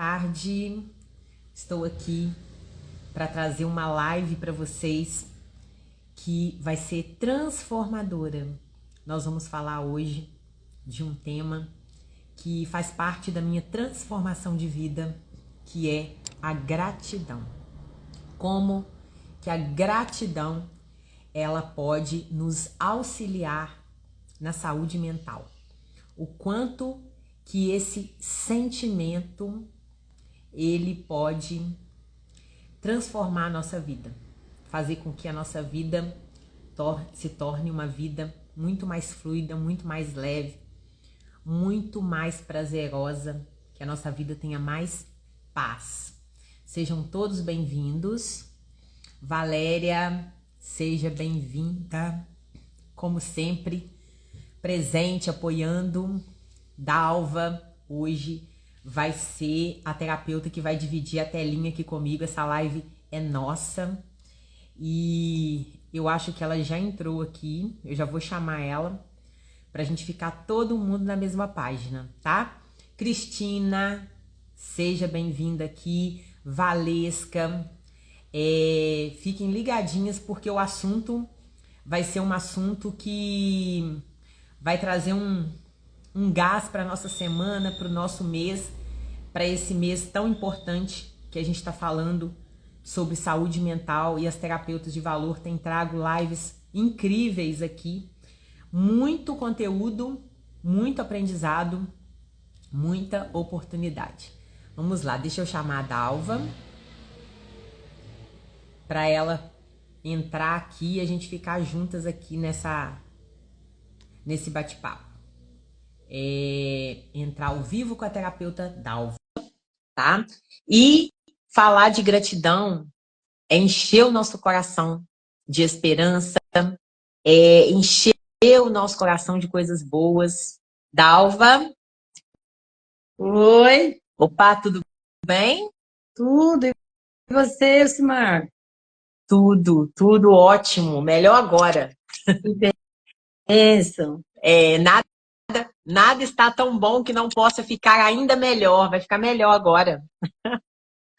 tarde, estou aqui para trazer uma live para vocês que vai ser transformadora. Nós vamos falar hoje de um tema que faz parte da minha transformação de vida, que é a gratidão. Como que a gratidão ela pode nos auxiliar na saúde mental. O quanto que esse sentimento ele pode transformar a nossa vida, fazer com que a nossa vida se torne uma vida muito mais fluida, muito mais leve, muito mais prazerosa, que a nossa vida tenha mais paz. Sejam todos bem-vindos. Valéria, seja bem-vinda, como sempre, presente, apoiando. Dalva, hoje vai ser a terapeuta que vai dividir a telinha aqui comigo. Essa live é nossa e eu acho que ela já entrou aqui. Eu já vou chamar ela pra gente ficar todo mundo na mesma página, tá? Cristina, seja bem-vinda aqui. Valesca, fiquem ligadinhas porque o assunto vai ser um assunto que vai trazer um gás para nossa semana, para o nosso mês, para esse mês tão importante que a gente está falando sobre saúde mental, e as terapeutas de valor têm trago lives incríveis aqui, muito conteúdo, muito aprendizado, muita oportunidade. Vamos lá, deixa eu chamar a Dalva para ela entrar aqui e a gente ficar juntas aqui nesse bate-papo. Entrar ao vivo com a terapeuta Dalva, tá? E falar de gratidão é encher o nosso coração de esperança, encher o nosso coração de coisas boas. Dalva? Oi, Opa, tudo bem? tudo. E você, Simar? Tudo ótimo. Melhor agora. Que bênção. Nada está tão bom que não possa ficar ainda melhor. Vai ficar melhor agora.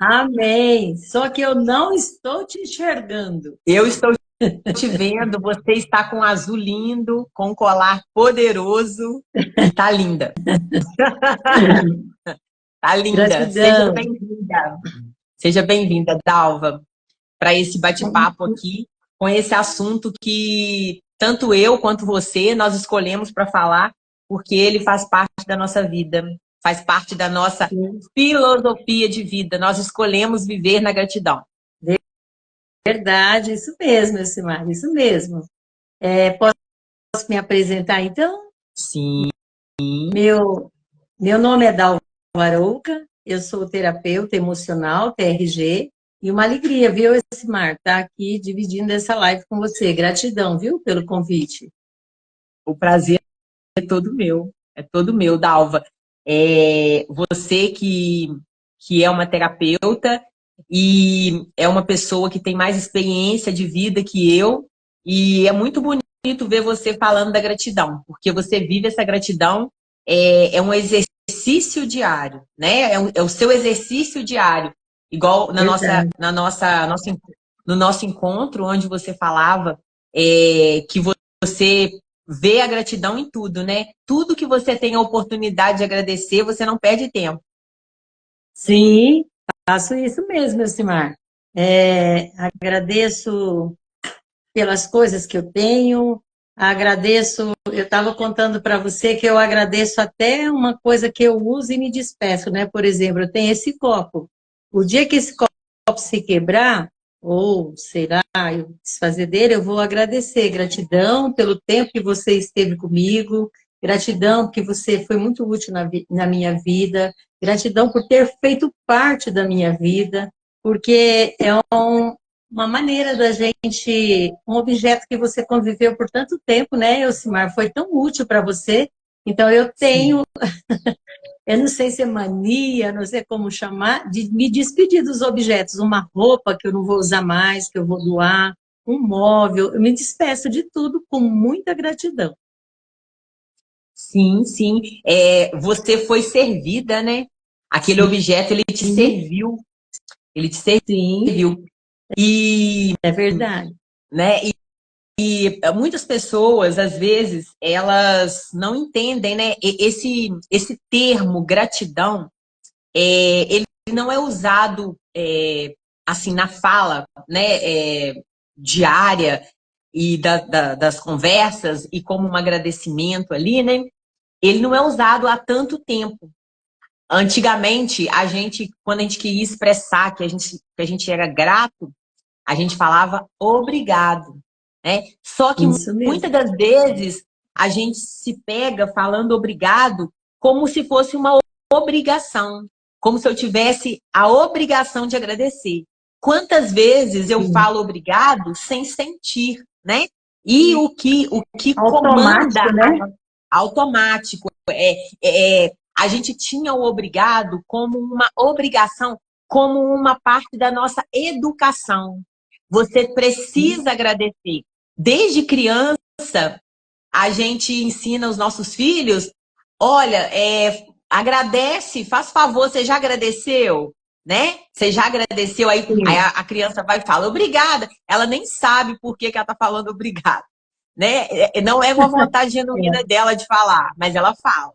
Amém. Só que eu não estou te enxergando. Eu estou te vendo, você está com um azul lindo, com um colar poderoso e tá linda. Tá linda. Gratidão. Seja bem-vinda, Dalva, para esse bate-papo aqui, com esse assunto que tanto eu quanto você, nós escolhemos para falar, porque ele faz parte da nossa vida, faz parte da nossa filosofia de vida. Nós escolhemos viver na gratidão. Verdade, isso mesmo, Simar, isso mesmo. Posso me apresentar, então? Sim. Meu nome é Dalva Arouca, eu sou terapeuta emocional, TRG, e uma alegria, viu, Simar, estar aqui dividindo essa live com você. Gratidão, viu, pelo convite. O prazer é todo meu, Dalva. Você que é uma terapeuta e é uma pessoa que tem mais experiência de vida que eu, e é muito bonito ver você falando da gratidão, porque você vive essa gratidão, é um exercício diário, né? É o seu exercício diário, igual Verdade. no nosso encontro, onde você falava que você vê a gratidão em tudo, né? Tudo que você tem a oportunidade de agradecer, você não perde tempo. Sim, faço isso mesmo, Simar. Agradeço pelas coisas que eu tenho, agradeço, eu estava contando para você que eu agradeço até uma coisa que eu uso e me despeço, né? Por exemplo, eu tenho esse copo. O dia que esse copo se quebrar, ou sei lá, eu desfazer dele, eu vou agradecer. Gratidão pelo tempo que você esteve comigo, gratidão porque você foi muito útil na minha vida, gratidão por ter feito parte da minha vida, porque é uma maneira da gente, um objeto que você conviveu por tanto tempo, né, Elcimar, foi tão útil para você. Então, eu tenho, eu não sei se é mania, não sei como chamar, de me despedir dos objetos. Uma roupa que eu não vou usar mais, que eu vou doar, um móvel. Eu me despeço de tudo com muita gratidão. Sim. Você foi servida, né? Aquele objeto, ele te serviu. Ele te serviu. E, é verdade. né, e muitas pessoas, às vezes, elas não entendem, né? Esse termo gratidão, ele não é usado assim na fala, né, diária e das conversas e como um agradecimento ali, né? Ele não é usado há tanto tempo. Antigamente, quando a gente queria expressar que a gente era grato, a gente falava obrigado, né? Só que Isso muitas mesmo. das vezes a gente se pega falando obrigado como se fosse uma obrigação, como se eu tivesse a obrigação de agradecer. Quantas vezes eu Sim. falo obrigado sem sentir, né? E o que comanda Automático, né? automático a gente tinha o obrigado como uma obrigação, como uma parte da nossa educação. Você precisa agradecer. Desde criança, a gente ensina os nossos filhos, olha, agradece, faz favor, você já agradeceu? Né? Você já agradeceu? Aí Sim. a criança vai e fala, obrigada. Ela nem sabe por que ela está falando obrigada. Né? Não é uma vontade genuína É. dela de falar, mas ela fala.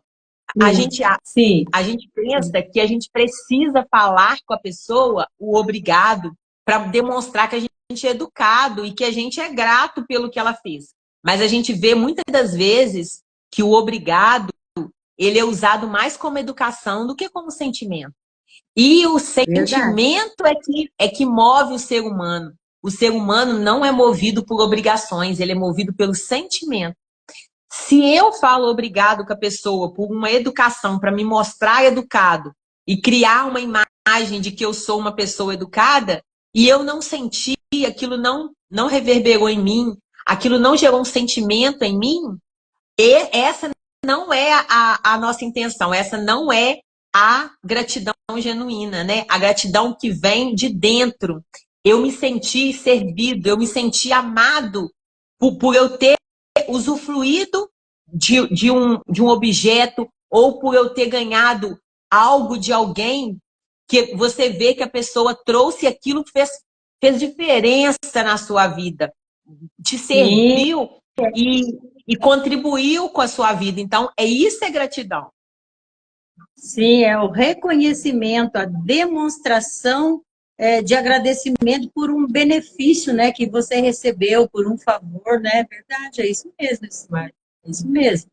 A Sim. gente, Sim. a gente pensa que a gente precisa falar com a pessoa o obrigado para demonstrar que a gente é educado e que a gente é grato pelo que ela fez. Mas a gente vê muitas das vezes que o obrigado ele é usado mais como educação do que como sentimento. E o Verdade. sentimento é que move o ser humano. O ser humano não é movido por obrigações, ele é movido pelo sentimento. Se eu falo obrigado com a pessoa por uma educação para me mostrar educado e criar uma imagem de que eu sou uma pessoa educada, e eu não senti, aquilo não reverberou em mim, aquilo não gerou um sentimento em mim, essa não é a nossa intenção, essa não é a gratidão genuína, né? A gratidão que vem de dentro. Eu me senti servido, eu me senti amado por eu ter usufruído de um objeto ou por eu ter ganhado algo de alguém que você vê que a pessoa trouxe aquilo que fez diferença na sua vida, te Sim. serviu e contribuiu com a sua vida. Então, isso é gratidão. Sim, é o reconhecimento, a demonstração de agradecimento por um benefício, né, que você recebeu, por um favor, né? É verdade, é isso mesmo, Ismar. É isso mesmo.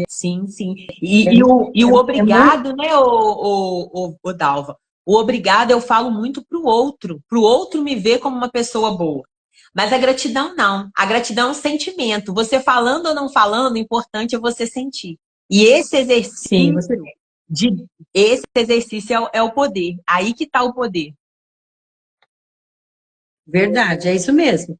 Sim, sim. É, E o é muito. obrigado, né, o Dalva? O obrigado eu falo muito para o outro me ver como uma pessoa boa. Mas a gratidão não. A gratidão é um sentimento. Você falando ou não falando, o importante é você sentir. E Sim, você. de, esse exercício é o poder. Aí que está o poder. Verdade, é isso mesmo.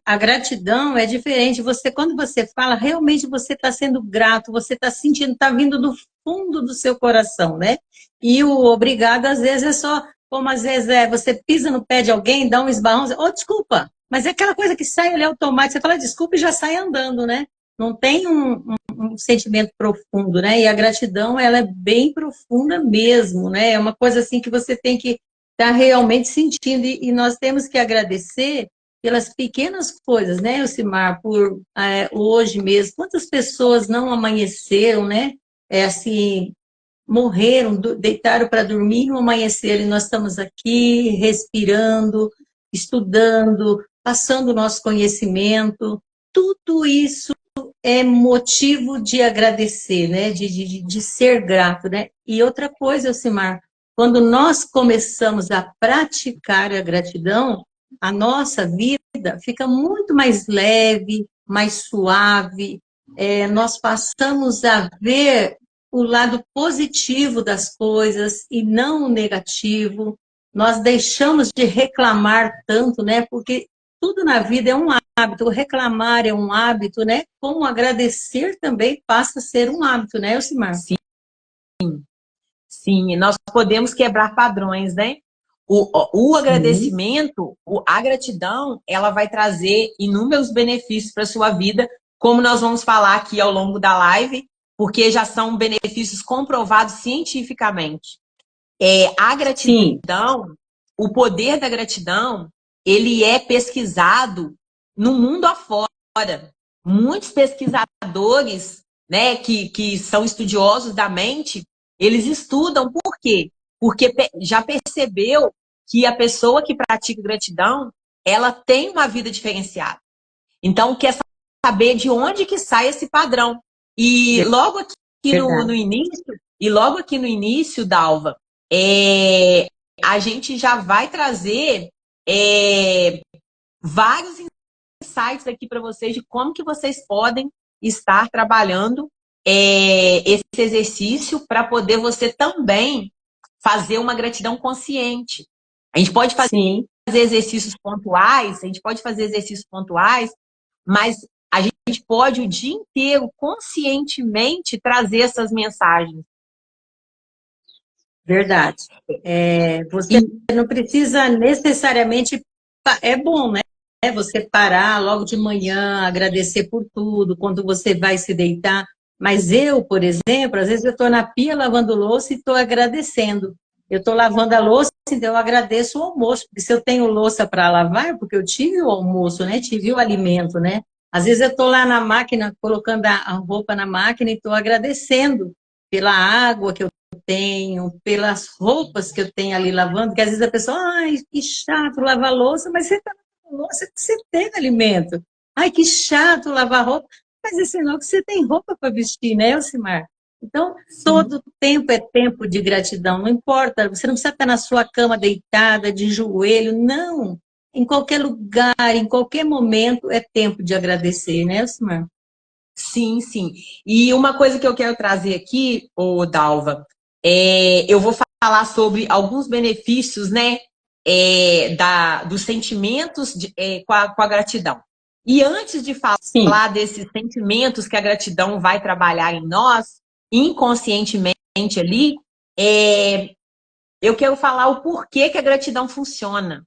A gratidão é diferente. Você, quando você fala, realmente você está sendo grato, você está sentindo, está vindo do fundo do seu coração, né? E o obrigado, às vezes, é só, como às vezes você pisa no pé de alguém, dá um esbarrão, oh, desculpa, mas é aquela coisa que sai ali automático, você fala desculpa e já sai andando, né? Não tem um sentimento profundo, né? E a gratidão, ela é bem profunda mesmo, né? É uma coisa assim que você tem que está realmente sentindo. E nós temos que agradecer pelas pequenas coisas, né, Elcimar, por hoje mesmo. Quantas pessoas não amanheceram, né? Assim, morreram, deitaram para dormir e não amanheceram. E nós estamos aqui respirando, estudando, passando o nosso conhecimento. Tudo isso é motivo de agradecer, né? De ser grato, né? E outra coisa, Elcimar, quando nós começamos a praticar a gratidão, a nossa vida fica muito mais leve, mais suave, nós passamos a ver o lado positivo das coisas e não o negativo. Nós deixamos de reclamar tanto, né? Porque tudo na vida é um hábito, reclamar é um hábito, né? Como agradecer também passa a ser um hábito, né, Elcimar? Sim, sim. Nós podemos quebrar padrões, né? O Sim, agradecimento, a gratidão, ela vai trazer inúmeros benefícios para a sua vida, como nós vamos falar aqui ao longo da live. porque já são benefícios comprovados cientificamente. A Sim, gratidão, o poder da gratidão, ele é pesquisado no mundo afora. Muitos pesquisadores, né, que são estudiosos da mente, eles estudam por quê? Porque já percebeu que a pessoa que pratica gratidão, ela tem uma vida diferenciada. Então, quer saber de onde que sai esse padrão. E logo aqui no verdade. início, Dalva, a gente já vai trazer vários insights aqui para vocês de como que vocês podem estar trabalhando esse exercício para poder você também fazer uma gratidão consciente. A gente pode fazer Sim, exercícios pontuais, mas a gente pode o dia inteiro conscientemente trazer essas mensagens. verdade. Você E não precisa necessariamente. É bom, né? Você parar logo de manhã, agradecer por tudo, quando você vai se deitar. Mas eu, por exemplo, às vezes eu estou na pia lavando louça e estou agradecendo. Eu estou lavando a louça, então eu agradeço o almoço, porque se eu tenho louça para lavar, é porque eu tive o almoço, né? Tive o alimento, né? Às vezes eu estou lá na máquina, colocando a roupa na máquina e estou agradecendo pela água que eu tenho, pelas roupas que eu tenho ali lavando, que às vezes a pessoa, ai, que chato lavar louça, mas você está lavando louça porque você tem alimento. Ai, que chato lavar roupa, mas é sinal que você tem roupa para vestir, né, Elcimar? Então, sim, todo tempo é tempo de gratidão, não importa, você não precisa estar na sua cama deitada, de joelho, não. Em qualquer lugar, em qualquer momento, é tempo de agradecer, né, Elcimar? sim, sim. E uma coisa que eu quero trazer aqui, ô Dalva, eu vou falar sobre alguns benefícios, né, dos sentimentos com a gratidão. E antes de Sim, falar desses sentimentos que a gratidão vai trabalhar em nós, inconscientemente ali, eu quero falar o porquê que a gratidão funciona.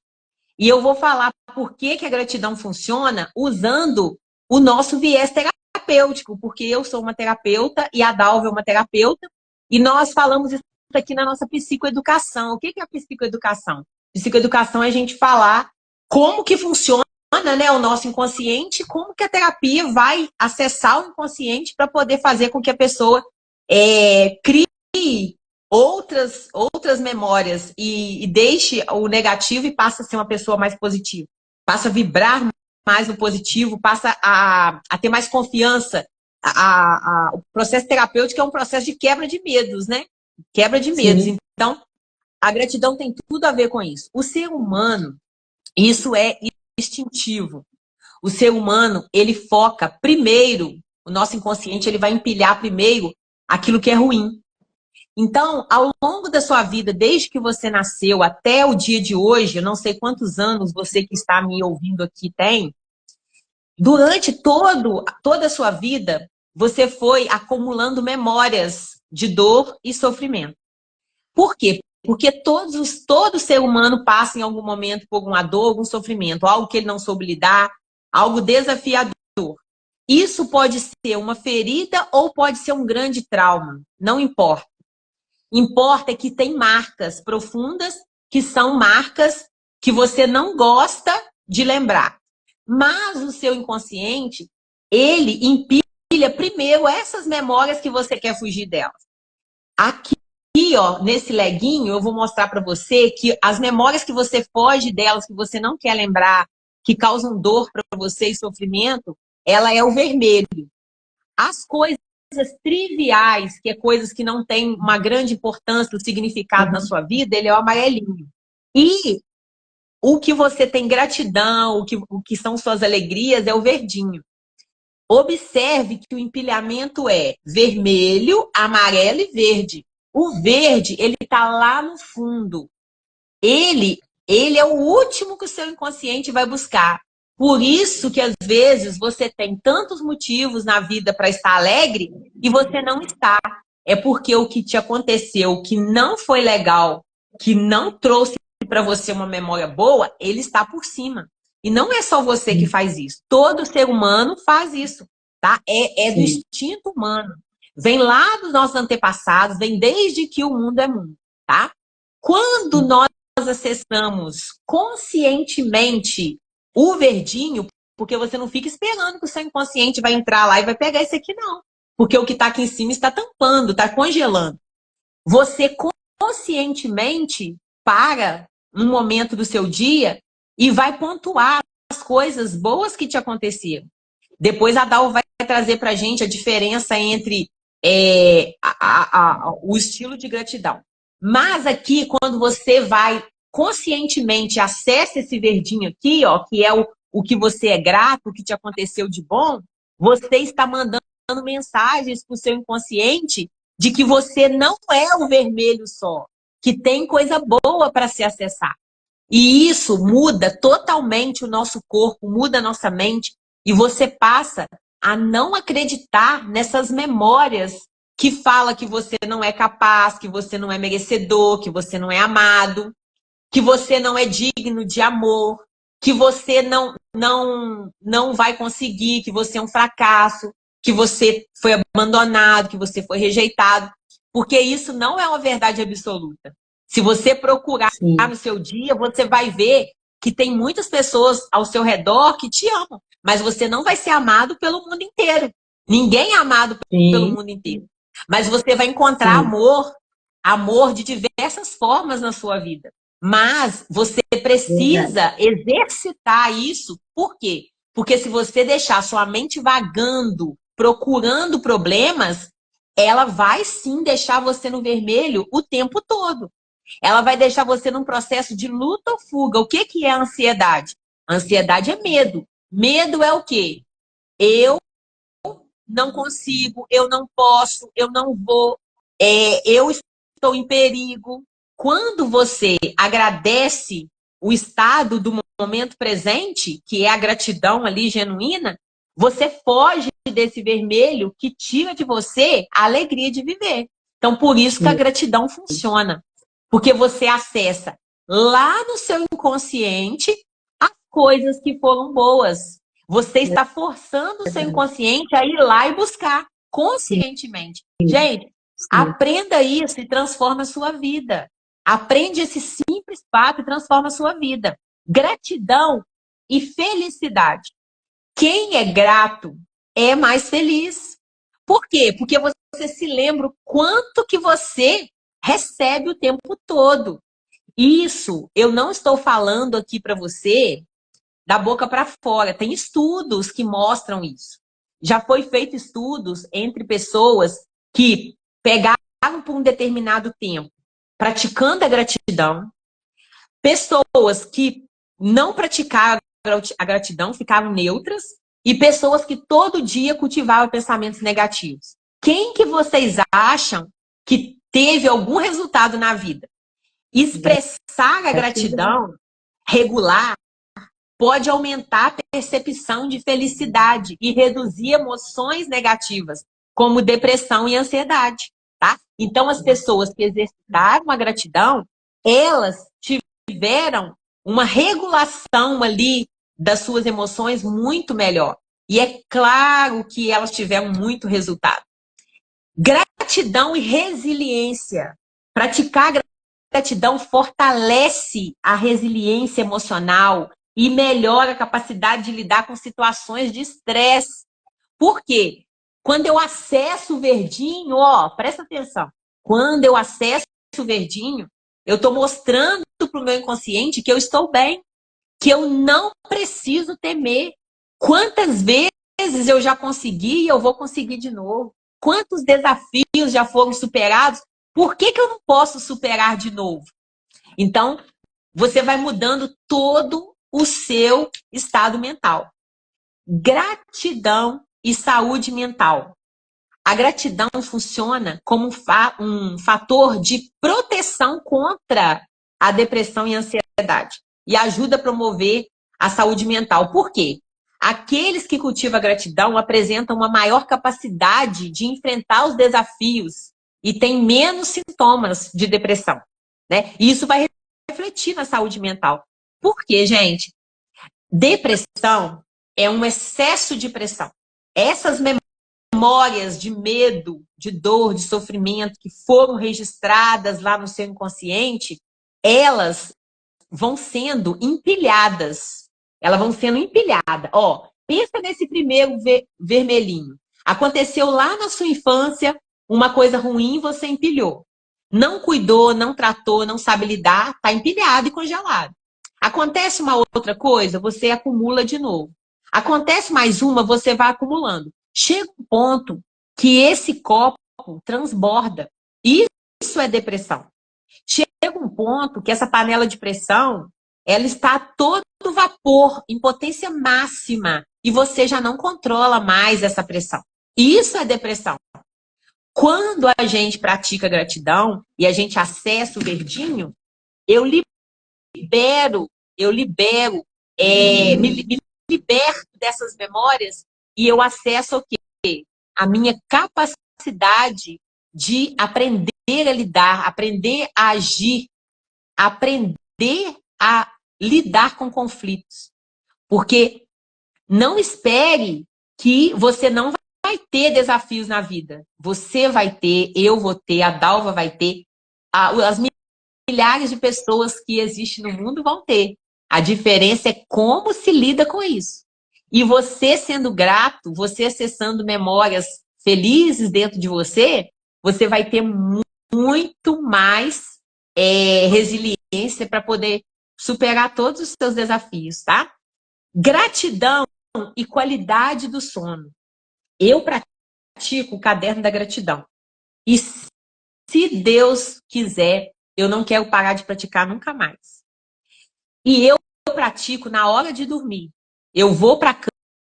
E eu vou falar por que que a gratidão funciona usando o nosso viés terapêutico, porque eu sou uma terapeuta e a Dalva é uma terapeuta, e nós falamos isso aqui na nossa psicoeducação. O que que é a psicoeducação? Psicoeducação é a gente falar como que funciona, né, o nosso inconsciente, como que a terapia vai acessar o inconsciente para poder fazer com que a pessoa crie outras memórias e deixe o negativo e passa a ser uma pessoa mais positiva. Passa a vibrar mais no positivo, passa a ter mais confiança. O processo terapêutico é um processo de quebra de medos, né? Quebra de medos. sim, Então, a gratidão tem tudo a ver com isso. O ser humano, isso é instintivo. O ser humano, ele foca primeiro, o nosso inconsciente, ele vai empilhar primeiro aquilo que é ruim. Então, ao longo da sua vida, desde que você nasceu até o dia de hoje, eu não sei quantos anos você que está me ouvindo aqui tem, durante toda a sua vida, você foi acumulando memórias de dor e sofrimento. Por quê? Porque todo ser humano passa em algum momento por alguma dor, algum sofrimento, algo que ele não soube lidar, algo desafiador. Isso pode ser uma ferida ou pode ser um grande trauma, não importa. Importa é que tem marcas profundas, que são marcas que você não gosta de lembrar. Mas o seu inconsciente, ele empilha primeiro essas memórias que você quer fugir delas. Aqui, ó, nesse leguinho, eu vou mostrar para você que as memórias que você foge delas, que você não quer lembrar, que causam dor para você e sofrimento, ela é o vermelho. As coisas triviais, que é coisas que não têm uma grande importância, o significado na uhum, sua vida, ele é o amarelinho. E o que você tem gratidão, o que são suas alegrias, é o verdinho. Observe que o empilhamento é vermelho, amarelo e verde. O verde, ele está lá no fundo. Ele é o último que o seu inconsciente vai buscar. Por isso que às vezes você tem tantos motivos na vida para estar alegre e você não está. É porque o que te aconteceu, que não foi legal, que não trouxe para você uma memória boa, ele está por cima. E não é só você que sim, faz isso. Todo ser humano faz isso, tá? É do sim. instinto humano. vem lá dos nossos antepassados, vem desde que o mundo é mundo, tá? Quando nós acessamos conscientemente o verdinho, porque você não fica esperando que o seu inconsciente vai entrar lá e vai pegar esse aqui, não. Porque o que está aqui em cima está tampando, está congelando. Você conscientemente para um momento do seu dia e vai pontuar as coisas boas que te aconteceram. Depois a Dal vai trazer para a gente a diferença entre o estilo de gratidão. Mas aqui, quando você vai conscientemente acessa esse verdinho aqui, ó, que é o que você é grato, o que te aconteceu de bom, você está mandando mensagens para o seu inconsciente de que você não é o vermelho só, que tem coisa boa para se acessar. E isso muda totalmente o nosso corpo, muda a nossa mente, e você passa a não acreditar nessas memórias que fala que você não é capaz, que você não é merecedor, que você não é amado, que você não é digno de amor, que você não vai conseguir, que você é um fracasso, que você foi abandonado, que você foi rejeitado, porque isso não é uma verdade absoluta. Se você procurar no seu dia, você vai ver que tem muitas pessoas ao seu redor que te amam, mas você não vai ser amado pelo mundo inteiro. Ninguém é amado pelo mundo inteiro. Mas você vai encontrar amor de diversas formas na sua vida. Mas você precisa exercitar isso. Por quê? Porque se você deixar sua mente vagando, procurando problemas, ela vai sim deixar você no vermelho o tempo todo. Ela vai deixar você num processo de luta ou fuga. O que é a ansiedade? A ansiedade é medo. Medo é o quê? Eu não consigo, eu não posso, eu não vou, eu estou em perigo. Quando você agradece o estado do momento presente, que é a gratidão ali genuína, você foge desse vermelho que tira de você a alegria de viver. Então, por isso que a gratidão funciona. Porque você acessa lá no seu inconsciente as coisas que foram boas. Você está forçando o seu inconsciente a ir lá e buscar conscientemente. Gente, aprenda isso e transforma a sua vida. Aprende esse simples fato e transforma a sua vida. Gratidão e felicidade. Quem é grato é mais feliz. Por quê? Porque você se lembra o quanto que você recebe o tempo todo. Isso, eu não estou falando aqui para você da boca para fora. Tem estudos que mostram isso. Já foi feito estudos entre pessoas que pegaram por um determinado tempo praticando a gratidão, pessoas que não praticaram a gratidão, ficaram neutras, e pessoas que todo dia cultivavam pensamentos negativos. Quem que vocês acham que teve algum resultado na vida? Expressar a gratidão regular pode aumentar a percepção de felicidade e reduzir emoções negativas, como depressão e ansiedade, tá? Então, as pessoas que exercitaram a gratidão, elas tiveram uma regulação ali das suas emoções muito melhor. E é claro que elas tiveram muito resultado. Gratidão e resiliência. Praticar gratidão fortalece a resiliência emocional e melhora a capacidade de lidar com situações de estresse. Por quê? Quando eu acesso o verdinho, ó, presta atenção. Quando eu acesso o verdinho, eu estou mostrando para o meu inconsciente que eu estou bem, que eu não preciso temer. Quantas vezes eu já consegui e eu vou conseguir de novo? Quantos desafios já foram superados? Por que eu não posso superar de novo? Então, você vai mudando todo o seu estado mental. Gratidão e saúde mental. A gratidão funciona como um fator de proteção contra a depressão e a ansiedade e ajuda a promover a saúde mental. Por quê? Aqueles que cultivam a gratidão apresentam uma maior capacidade de enfrentar os desafios e têm menos sintomas de depressão, né? E isso vai refletir na saúde mental. Por quê, gente? Depressão é um excesso de pressão. Essas memórias de medo, de dor, de sofrimento que foram registradas lá no seu inconsciente, elas vão sendo empilhadas. Elas vão sendo empilhadas. Ó, pensa nesse primeiro vermelhinho. Aconteceu lá na sua infância uma coisa ruim, você empilhou. Não cuidou, não tratou, não sabe lidar, está empilhado e congelado. Acontece uma outra coisa, você acumula de novo. Acontece mais uma, você vai acumulando. Chega um ponto que esse copo transborda. Isso é depressão. Chega um ponto que essa panela de pressão, ela está a todo vapor, em potência máxima, e você já não controla mais essa pressão. Isso é depressão. Quando a gente pratica gratidão e a gente acessa o verdinho, eu me liberto dessas memórias e eu acesso o quê? A minha capacidade de aprender a lidar, aprender a agir, aprender a lidar com conflitos. Porque não espere que você não vai ter desafios na vida. Você vai ter, eu vou ter, a Dalva vai ter, as milhares de pessoas que existem no mundo vão ter. A diferença é como se lida com isso. E você sendo grato, você acessando memórias felizes dentro de você, você vai ter muito mais resiliência para poder superar todos os seus desafios, tá? Gratidão e qualidade do sono. Eu pratico o caderno da gratidão. E se Deus quiser, eu não quero parar de praticar nunca mais. E eu pratico na hora de dormir. Eu vou para a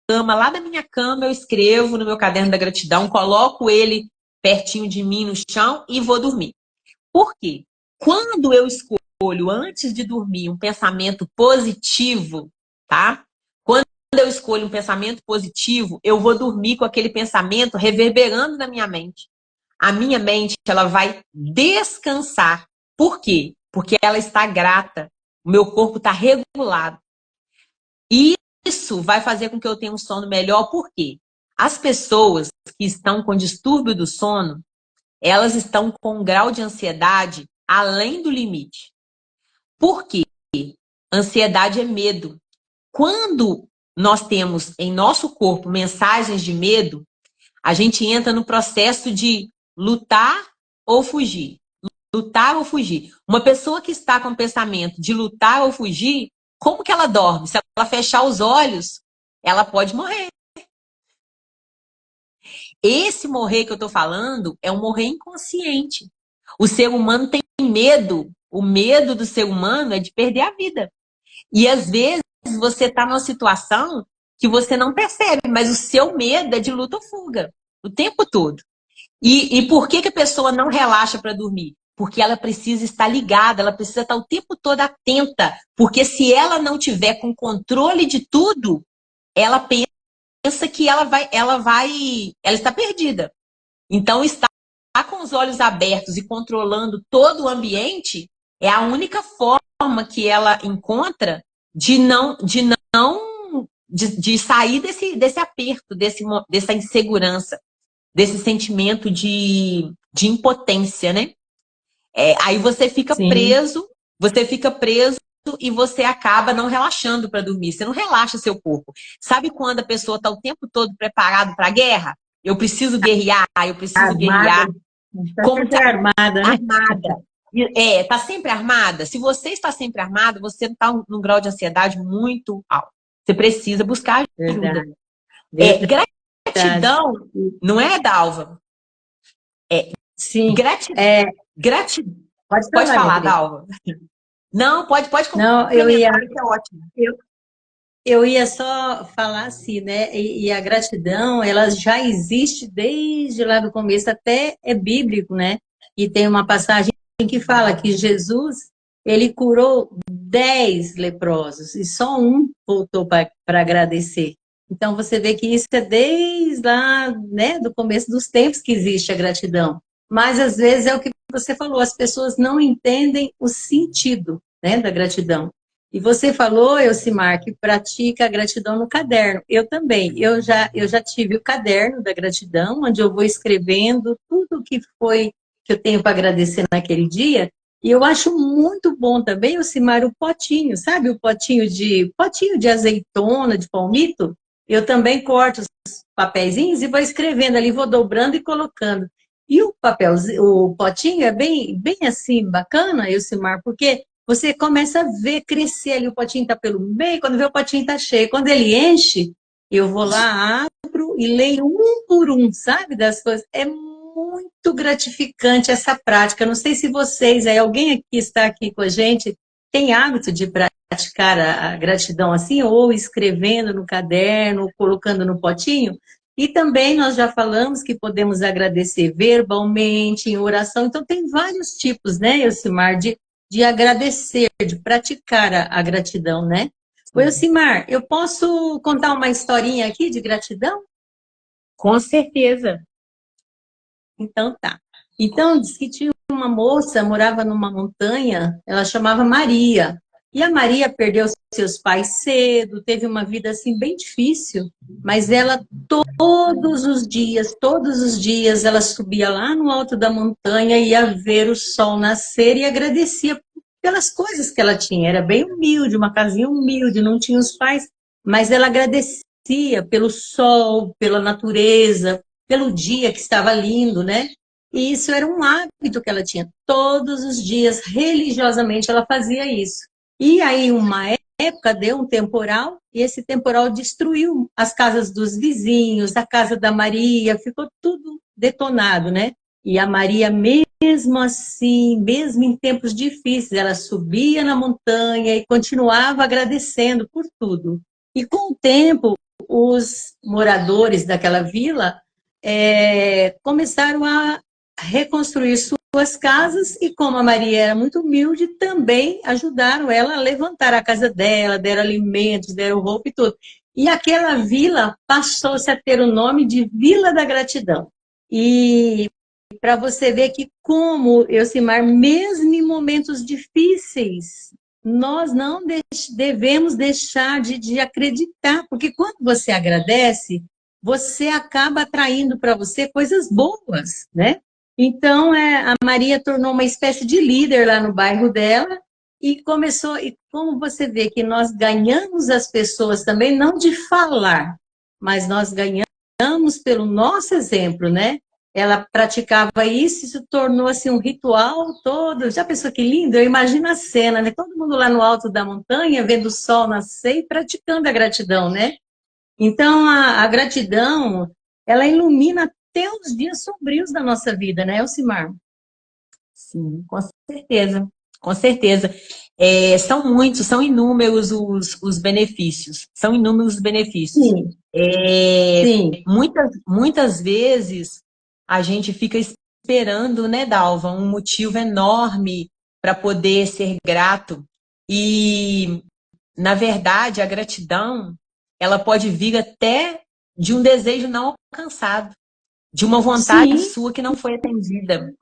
cama, lá da minha cama eu escrevo no meu caderno da gratidão, coloco ele pertinho de mim no chão e vou dormir. Por quê? Quando eu escolho, antes de dormir, um pensamento positivo, tá? Quando eu escolho um pensamento positivo, eu vou dormir com aquele pensamento reverberando na minha mente. A minha mente, ela vai descansar. Por quê? Porque ela está grata. O meu corpo está regulado. E isso vai fazer com que eu tenha um sono melhor. Por quê? As pessoas que estão com distúrbio do sono, elas estão com um grau de ansiedade além do limite. Por quê? Ansiedade é medo. Quando nós temos em nosso corpo mensagens de medo, a gente entra no processo de lutar ou fugir. Lutar ou fugir. Uma pessoa que está com o pensamento de lutar ou fugir, como que ela dorme? Se ela fechar os olhos, ela pode morrer. Esse morrer que eu estou falando é um morrer inconsciente. O ser humano tem medo. O medo do ser humano é de perder a vida. E às vezes você está numa situação que você não percebe, mas o seu medo é de luta ou fuga. O tempo todo. E por que a pessoa não relaxa para dormir? Porque ela precisa estar ligada, ela precisa estar o tempo todo atenta. Porque se ela não tiver com controle de tudo, ela pensa que ela está perdida. Então, estar com os olhos abertos e controlando todo o ambiente é a única forma que ela encontra de sair desse aperto, dessa insegurança, desse sentimento de impotência, né? Aí você fica preso e você acaba não relaxando para dormir. Você não relaxa seu corpo. Sabe quando a pessoa está o tempo todo preparado para a guerra? Eu preciso guerrear, eu preciso guerrear. Está sempre armada, né? Armada. Está sempre armada. Se você está sempre armada, você está num grau de ansiedade muito alto. Você precisa buscar ajuda. Gratidão, não é, Dalva? Sim. Gratidão. Pode falar, Dalva. Não, pode Não, é ótimo. Eu ia só falar assim, né? E a gratidão, ela já existe desde lá do começo, até é bíblico, né? E tem uma passagem que fala que Jesus, ele curou 10 leprosos e só um voltou para agradecer. Então você vê que isso é desde lá, né, do começo dos tempos que existe a gratidão. Mas às vezes é o que você falou, as pessoas não entendem o sentido, né, da gratidão. E você falou, Elcimar, que pratica a gratidão no caderno. Eu também. Eu já tive o caderno da gratidão, onde eu vou escrevendo tudo o que foi que eu tenho para agradecer naquele dia. E eu acho muito bom também, Elcimar, o potinho, sabe? O potinho de azeitona, de palmito. Eu também corto os papeizinhos e vou escrevendo ali, vou dobrando e colocando. E o papel, o potinho é bem, bem assim, bacana, Elcimar, porque você começa a ver crescer ali, o potinho está pelo meio, quando vê o potinho está cheio. Quando ele enche, eu vou lá, abro e leio um por um, sabe, das coisas. É muito gratificante essa prática. Não sei se vocês, aí alguém aqui está aqui com a gente, tem hábito de praticar a gratidão assim, ou escrevendo no caderno, ou colocando no potinho. E também nós já falamos que podemos agradecer verbalmente, em oração. Então, tem vários tipos, né, Elcimar, de agradecer, de praticar a gratidão, né? Ô, Elcimar, eu posso contar uma historinha aqui de gratidão? Com certeza. Então tá. Então, diz que tinha uma moça, morava numa montanha, ela chamava Maria. E a Maria perdeu seus pais cedo, teve uma vida assim bem difícil, mas ela todos os dias, ela subia lá no alto da montanha, ia ver o sol nascer e agradecia pelas coisas que ela tinha. Era bem humilde, uma casinha humilde, não tinha os pais, mas ela agradecia pelo sol, pela natureza, pelo dia que estava lindo, né? E isso era um hábito que ela tinha. Todos os dias, religiosamente, ela fazia isso. E aí, uma época, deu um temporal, e esse temporal destruiu as casas dos vizinhos, a casa da Maria, ficou tudo detonado, né? E a Maria, mesmo assim, mesmo em tempos difíceis, ela subia na montanha e continuava agradecendo por tudo. E com o tempo, os moradores daquela vila começaram a reconstruir suas casas e, como a Maria era muito humilde, também ajudaram ela a levantar a casa dela, deram alimentos, deram roupa e tudo. E aquela vila passou-se a ter o nome de Vila da Gratidão. E para você ver que como, Elcimar, mesmo em momentos difíceis, nós não devemos deixar de acreditar, porque quando você agradece, você acaba atraindo para você coisas boas, né? Então, a Maria tornou uma espécie de líder lá no bairro dela e começou, e como você vê que nós ganhamos as pessoas também, não de falar, mas nós ganhamos pelo nosso exemplo, né? Ela praticava isso e se tornou assim um ritual todo. Já pensou que lindo? Eu imagino a cena, né? Todo mundo lá no alto da montanha, vendo o sol nascer e praticando a gratidão, né? Então, a gratidão, ela ilumina até os dias sombrios da nossa vida, né, Elcimar? Sim, com certeza. Com certeza. São muitos, são inúmeros os benefícios. São inúmeros os benefícios. Sim, sim, Muitas vezes a gente fica esperando, né, Dalva, um motivo enorme para poder ser grato. E, na verdade, a gratidão, ela pode vir até de um desejo não alcançado, de uma vontade sim, sua que não foi atendida.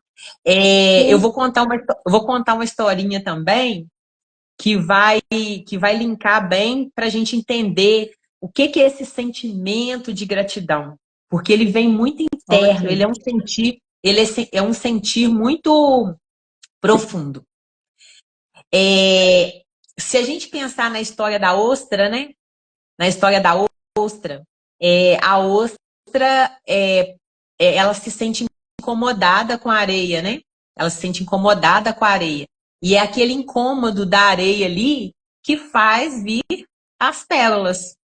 Eu sim. vou contar uma historinha também que vai linkar bem para a gente entender o que é esse sentimento de gratidão. Porque ele vem muito interno, ele Ok. é um sentir, é um sentir muito profundo. Se a gente pensar na história da ostra, né? Na história da ostra, a ostra ela se sente incomodada com a areia, né? Ela se sente incomodada com a areia. E é aquele incômodo da areia ali que faz vir as pérolas.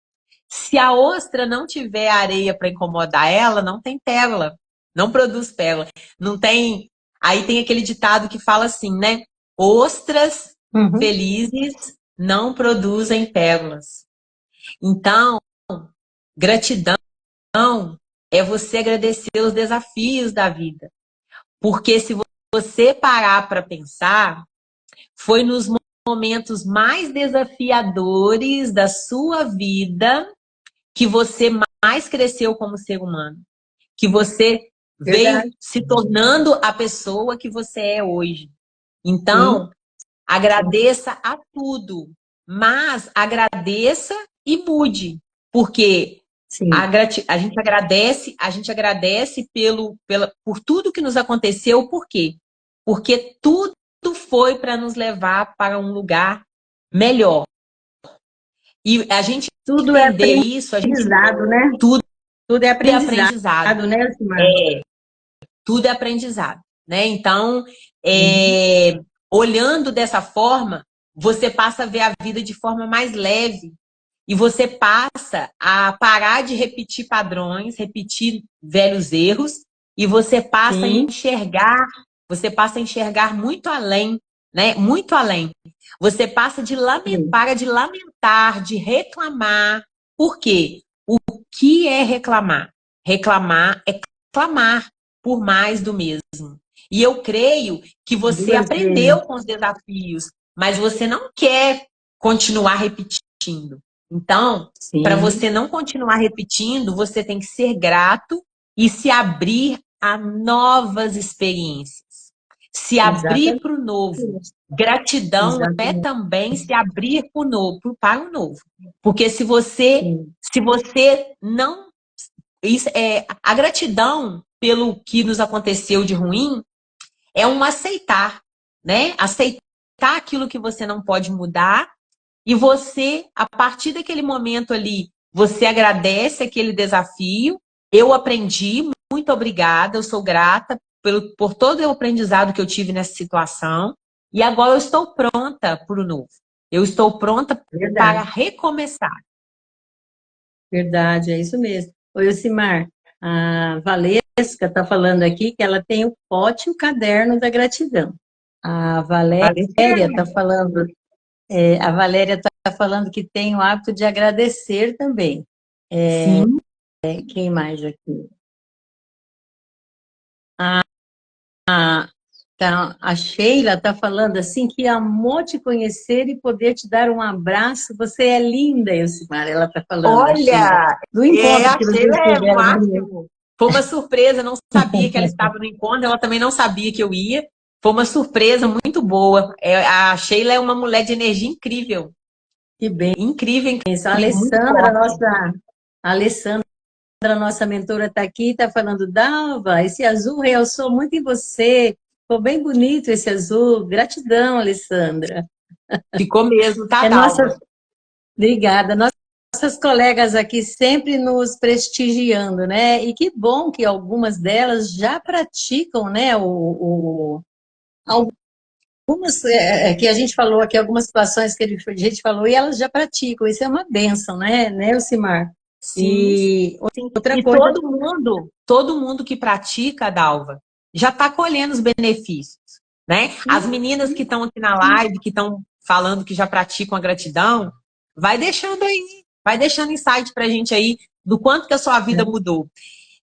Se a ostra não tiver areia para incomodar ela, não tem pérola. Não produz pérola. Não tem. Aí tem aquele ditado que fala assim, né? Ostras Uhum. felizes não produzem pérolas. Então, gratidão é você agradecer os desafios da vida. Porque se você parar para pensar, foi nos momentos mais desafiadores da sua vida que você mais cresceu como ser humano. Que você veio Verdade. se tornando a pessoa que você é hoje. Sim, Então, agradeça a tudo, mas agradeça e mude, porque Sim, a gente agradece por tudo que nos aconteceu, por quê? Porque tudo foi para nos levar para um lugar melhor. E a gente tudo é entender isso, a gente aprendizado, né? tudo Tudo é é aprendizado, aprendizado. né, Simar? Tudo é aprendizado, né? Então, Uhum. olhando dessa forma, você passa a ver a vida de forma mais leve e você passa a parar de repetir padrões, repetir velhos erros e Sim, você passa a enxergar muito além, né? Muito além. Você passa de lamentar, sim, para de lamentar, de reclamar. Por quê? O que é reclamar? Reclamar é clamar por mais do mesmo. E eu creio que você duas vezes. aprendeu com os desafios, mas você não quer continuar repetindo. Então, para Sim, você não continuar repetindo, você tem que ser grato e se abrir a novas experiências. Se abrir exatamente. para o novo. Gratidão é Exatamente. também se abrir para o novo. Porque se você não a gratidão pelo que nos aconteceu de ruim é um aceitar, né? Aceitar aquilo que você não pode mudar e você, a partir daquele momento ali, você agradece aquele desafio. Eu aprendi, muito obrigada, eu sou grata por todo o aprendizado que eu tive nessa situação. E agora eu estou pronta para o novo. Eu estou pronta para Verdade, recomeçar. verdade, é isso mesmo. Oi, Ocimar, a Valesca está falando aqui que ela tem o pote e o caderno da gratidão. A Valéria Valeu. está falando, a Valéria está falando que tem o hábito de agradecer também. Sim. Quem mais aqui? Tá, a Sheila está falando assim, que amor te conhecer e poder te dar um abraço. Você é linda, Elcimar, ela está falando, a Sheila. Olha, Do encontro a que Sheila vocês é o tiveram no Rio. máximo. Foi uma surpresa, não sabia que ela estava no encontro, ela também não sabia que eu ia. Foi uma surpresa muito boa. A Sheila é uma mulher de energia incrível. Que bem. Incrível, A incrível, muito Alessandra, forte. nossa mentora, está aqui e está falando, Dalva, esse azul realçou muito em você. Ficou bem bonito esse azul. Gratidão, Alessandra. Ficou mesmo, tá, É Dalva? nossa, obrigada. Nossas colegas aqui sempre nos prestigiando, né? E que bom que algumas delas já praticam, né? Algumas que a gente falou aqui, algumas situações que a gente falou, e elas já praticam. Isso é uma bênção, né, Elcimar? Sim, E sim. outra E coisa, todo mundo que pratica, Dalva, já está colhendo os benefícios, né? As sim, meninas que sim, estão aqui na sim, live, que estão falando que já praticam a gratidão, vai deixando insight pra gente aí do quanto que a sua vida mudou.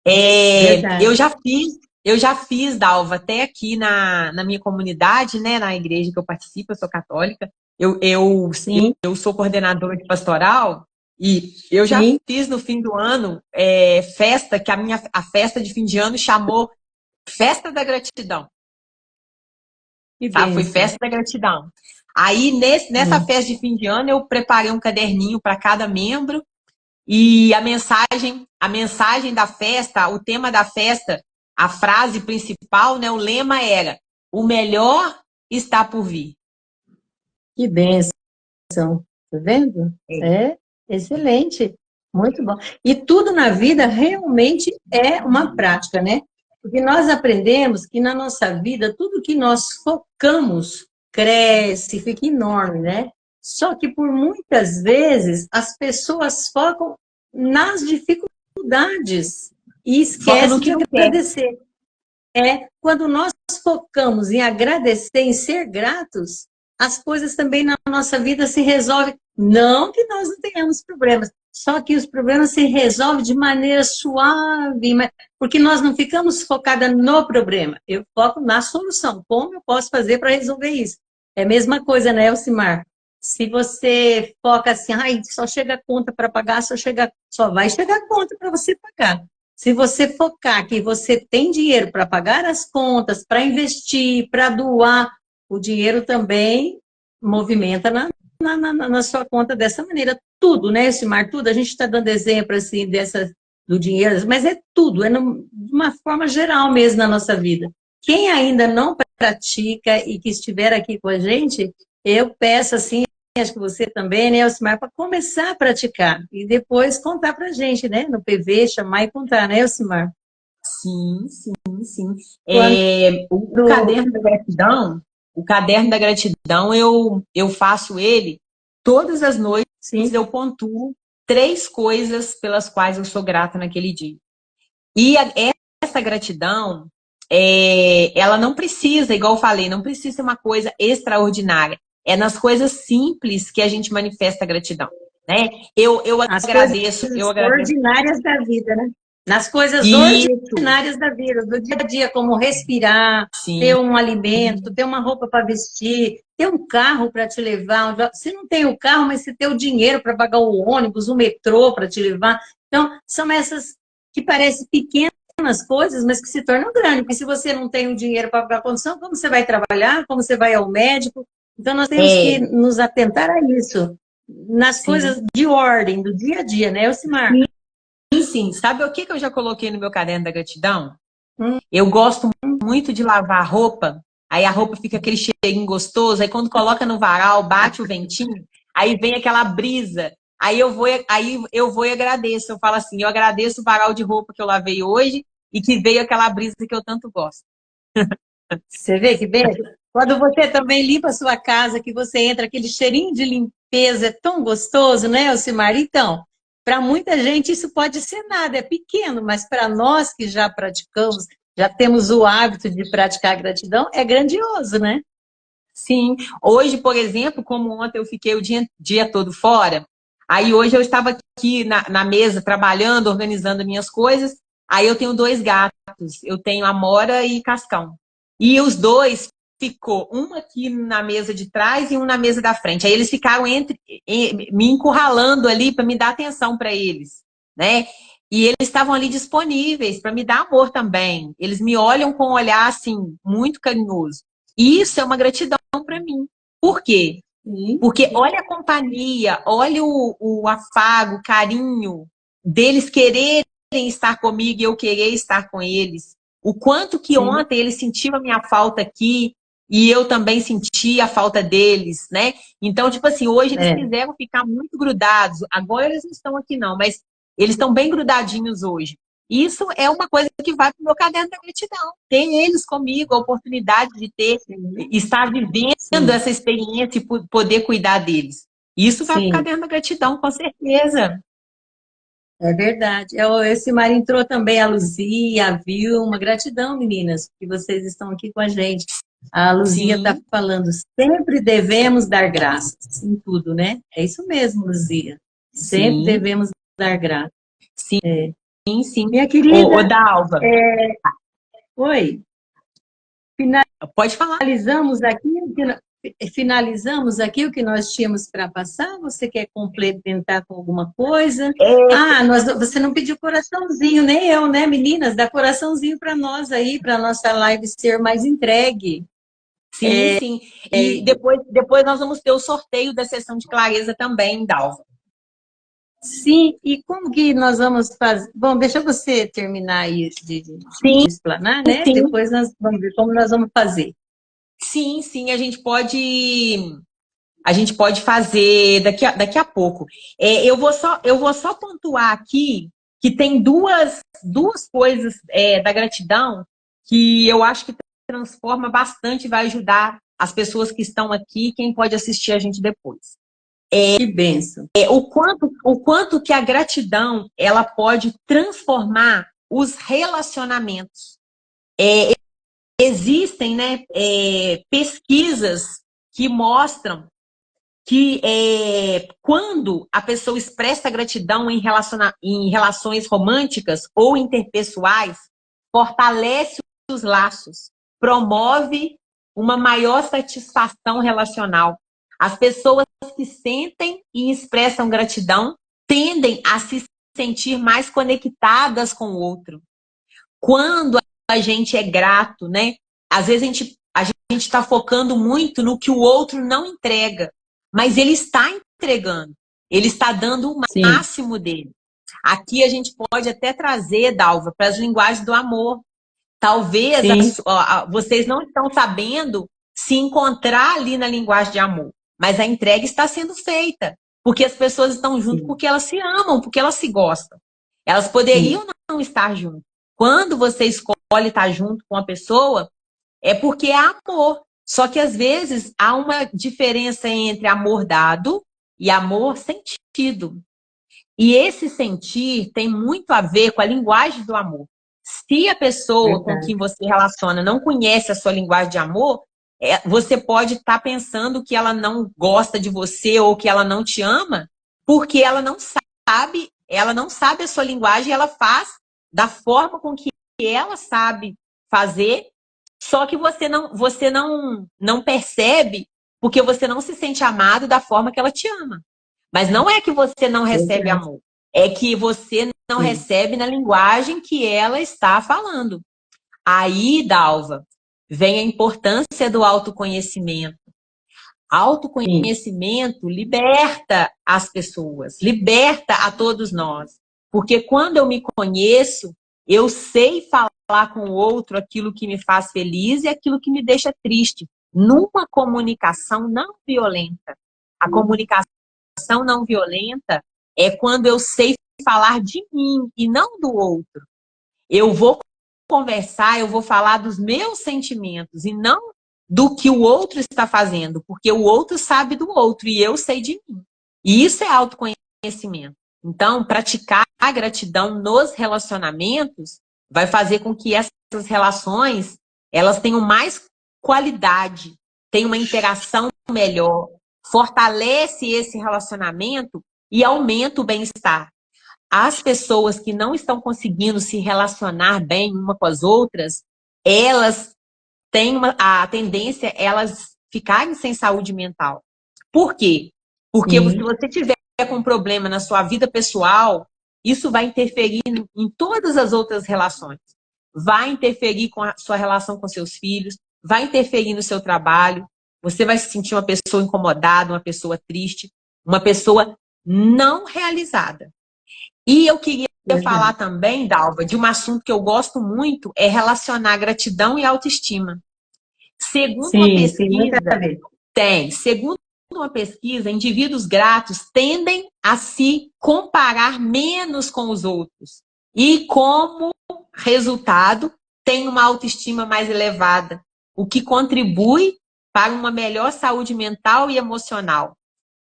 verdade. Eu já fiz, Dalva, até aqui na minha comunidade, né, na igreja que eu participo, eu sou católica, Sim, eu sou coordenadora de pastoral e eu já sim, fiz no fim do ano festa, que a festa de fim de ano chamou Festa da Gratidão, que sabe? Foi bênção. Festa da Gratidão. Aí, nessa Sim. festa de fim de ano, eu preparei um caderninho para cada membro e a mensagem da festa, o tema da festa, a frase principal, né, o lema era: o melhor está por vir. Que bênção, tá vendo? É excelente, muito bom. E tudo na vida realmente é uma prática, né? Porque nós aprendemos que na nossa vida, tudo que nós focamos cresce, fica enorme, né? Só que por muitas vezes as pessoas focam nas dificuldades e Foca no esquecem que de não quer. agradecer. Quando nós focamos em agradecer, em ser gratos, as coisas também na nossa vida se resolvem. Não que nós não tenhamos problemas, só que os problemas se resolvem de maneira suave, porque nós não ficamos focadas no problema. Eu foco na solução. Como eu posso fazer para resolver isso? É a mesma coisa, né, Elcimar? Se você foca assim, ai, só chega a conta para pagar, só vai chegar a conta para você pagar. Se você focar que você tem dinheiro para pagar as contas, para investir, para doar, o dinheiro também movimenta na sua conta dessa maneira. Tudo, né, Simar? Tudo. A gente está dando exemplo, assim, do dinheiro, mas é tudo, de uma forma geral mesmo na nossa vida. Quem ainda não pratica e que estiver aqui com a gente, eu peço, assim, acho que você também, né, Elcimar, para começar a praticar e depois contar para a gente, né, no PV, chamar e contar, né, Elcimar? Sim, sim, sim. Quando, O caderno da gratidão, eu faço ele todas as noites, sim, eu pontuo 3 coisas pelas quais eu sou grata naquele dia. E essa gratidão, ela não precisa, igual eu falei, não precisa ser uma coisa extraordinária. É nas coisas simples que a gente manifesta a gratidão, né? Eu as coisas agradeço, eu agradeço. ordinárias da vida, né? Nas coisas Isso, ordinárias da vida, do dia a dia, como respirar, ter sim. um alimento, ter uma roupa para vestir, ter um carro para te levar. Se não tem o carro, mas você ter o dinheiro para pagar o ônibus, o metrô para te levar. Então, são essas que parecem pequenas coisas, mas que se tornam grandes, porque se você não tem o dinheiro para pagar a condição, como você vai trabalhar, como você vai ao médico? Então, nós temos que É, nos atentar a isso, nas sim. coisas de ordem, do dia a dia, né, Elcimar? Sim, sim. Sabe o que que eu já coloquei no meu caderno da gratidão? Hum, Eu gosto muito de lavar roupa, aí a roupa fica aquele cheirinho gostoso, aí quando coloca no varal, bate o ventinho, aí vem aquela brisa. Aí eu vou e agradeço. Eu falo assim, eu agradeço o varal de roupa que eu lavei hoje e que veio aquela brisa que eu tanto gosto. Você vê que bem? Quando você também limpa a sua casa, que você entra, aquele cheirinho de limpeza, é tão gostoso, né, Elcimar? Então, para muita gente isso pode ser nada, é pequeno, mas para nós que já praticamos, já temos o hábito de praticar a gratidão, é grandioso, né? Sim, hoje, por exemplo, como ontem eu fiquei o dia todo fora, aí hoje eu estava aqui na mesa trabalhando, organizando minhas coisas, aí eu tenho 2 gatos, eu tenho Amora e Cascão. E os dois ficou um aqui na mesa de trás e um na mesa da frente. Aí eles ficaram me encurralando ali para me dar atenção para eles, né? E eles estavam ali disponíveis para me dar amor também. Eles me olham com um olhar assim muito carinhoso. Isso é uma gratidão para mim. Por quê? Sim, Porque olha a companhia, olha o afago, o carinho deles quererem estar comigo e eu querer estar com eles. O quanto que sim, ontem eles sentiram a minha falta aqui e eu também senti a falta deles, né? Então, tipo assim, hoje eles é. quiseram ficar muito grudados. Agora eles não estão aqui não, mas eles estão bem grudadinhos hoje. Isso é uma coisa que vai para o meu caderno da gratidão. Ter eles comigo, a oportunidade de ter, Sim, estar vivendo sim, essa experiência e poder cuidar deles. Isso vai para o sim. caderno da gratidão, com certeza. É verdade. Esse mar entrou também a Luzia, a Vilma. Gratidão, meninas, que vocês estão aqui com a gente. A Luzia está Sim, falando, sempre devemos dar graças em tudo, né? É isso mesmo, Luzia. Sempre sim, devemos dar graças. sim, sim. Minha Ô, querida, Dalva, oi. pode falar. Finalizamos aqui, finalizamos aqui o que nós tínhamos para passar. Você quer complementar com alguma coisa? É, Ah, você não pediu coraçãozinho, nem eu, né, meninas? Dá coraçãozinho para nós aí, para nossa live ser mais entregue. sim, sim. E depois nós vamos ter o sorteio da sessão de clareza também, Dalva. Sim, e como que nós vamos fazer? Bom, deixa você terminar aí de Sim, explanar, né? sim. Depois nós vamos ver como nós vamos fazer. Sim, sim, a gente pode fazer daqui a pouco. Eu vou só pontuar aqui que tem duas coisas da gratidão que eu acho que transforma bastante e vai ajudar as pessoas que estão aqui e quem pode assistir a gente depois. Que bênção. O quanto que a gratidão ela pode transformar os relacionamentos. Existem, né, pesquisas que mostram que quando a pessoa expressa gratidão em relações românticas ou interpessoais, fortalece os laços, promove uma maior satisfação relacional. As pessoas que sentem e expressam gratidão tendem a se sentir mais conectadas com o outro. Quando a gente é grato, né? Às vezes a gente está focando muito no que o outro não entrega. mas ele está entregando, ele está dando o Sim, máximo dele. Aqui a gente pode até trazer, Dalva, para as linguagens do amor. Talvez sim, vocês não estão sabendo se encontrar ali na linguagem de amor, mas a entrega está sendo feita, porque as pessoas estão junto sim, porque elas se amam, porque elas se gostam. Elas poderiam sim, não estar juntas. Quando você escolhe estar junto com a pessoa, é porque é amor. Só que às vezes há uma diferença entre amor dado e amor sentido. E esse sentir tem muito a ver com a linguagem do amor. Se a pessoa com verdade. quem você relaciona não conhece a sua linguagem de amor, você pode estar pensando que ela não gosta de você ou que ela não te ama, porque ela não sabe a sua linguagem, ela faz da forma com que ela sabe fazer, só que você não percebe porque você não se sente amado da forma que ela te ama. Mas não é que você não recebe Verdade. amor, é que você não Sim, recebe na linguagem que ela está falando. Aí, Dalva, vem a importância do autoconhecimento. sim, Autoconhecimento liberta as pessoas, liberta a todos nós. Porque quando eu me conheço, eu sei falar com o outro aquilo que me faz feliz e aquilo que me deixa triste, numa comunicação não violenta. A comunicação não violenta é quando eu sei falar de mim e não do outro. Eu vou conversar, eu vou falar dos meus sentimentos e não do que o outro está fazendo, porque o outro sabe do outro e eu sei de mim. E isso é autoconhecimento. Então, praticar a gratidão nos relacionamentos vai fazer com que essas relações elas tenham mais qualidade, tenham uma interação melhor, fortalece esse relacionamento e aumenta o bem-estar. As pessoas que não estão conseguindo se relacionar bem uma com as outras, elas têm a tendência elas ficarem sem saúde mental. Por quê? Porque se sim, você tiver com um problema na sua vida pessoal, isso vai interferir em todas as outras relações. Vai interferir com a sua relação com seus filhos, vai interferir no seu trabalho, você vai se sentir uma pessoa incomodada, uma pessoa triste, uma pessoa não realizada. E eu queria falar verdade. também, Dalva, de um assunto que eu gosto muito, é relacionar gratidão e autoestima. Segundo uma Sim, tem muito a pesquisa, ver. segundo uma pesquisa, indivíduos gratos tendem a se comparar menos com os outros. E como resultado, têm uma autoestima mais elevada, o que contribui para uma melhor saúde mental e emocional.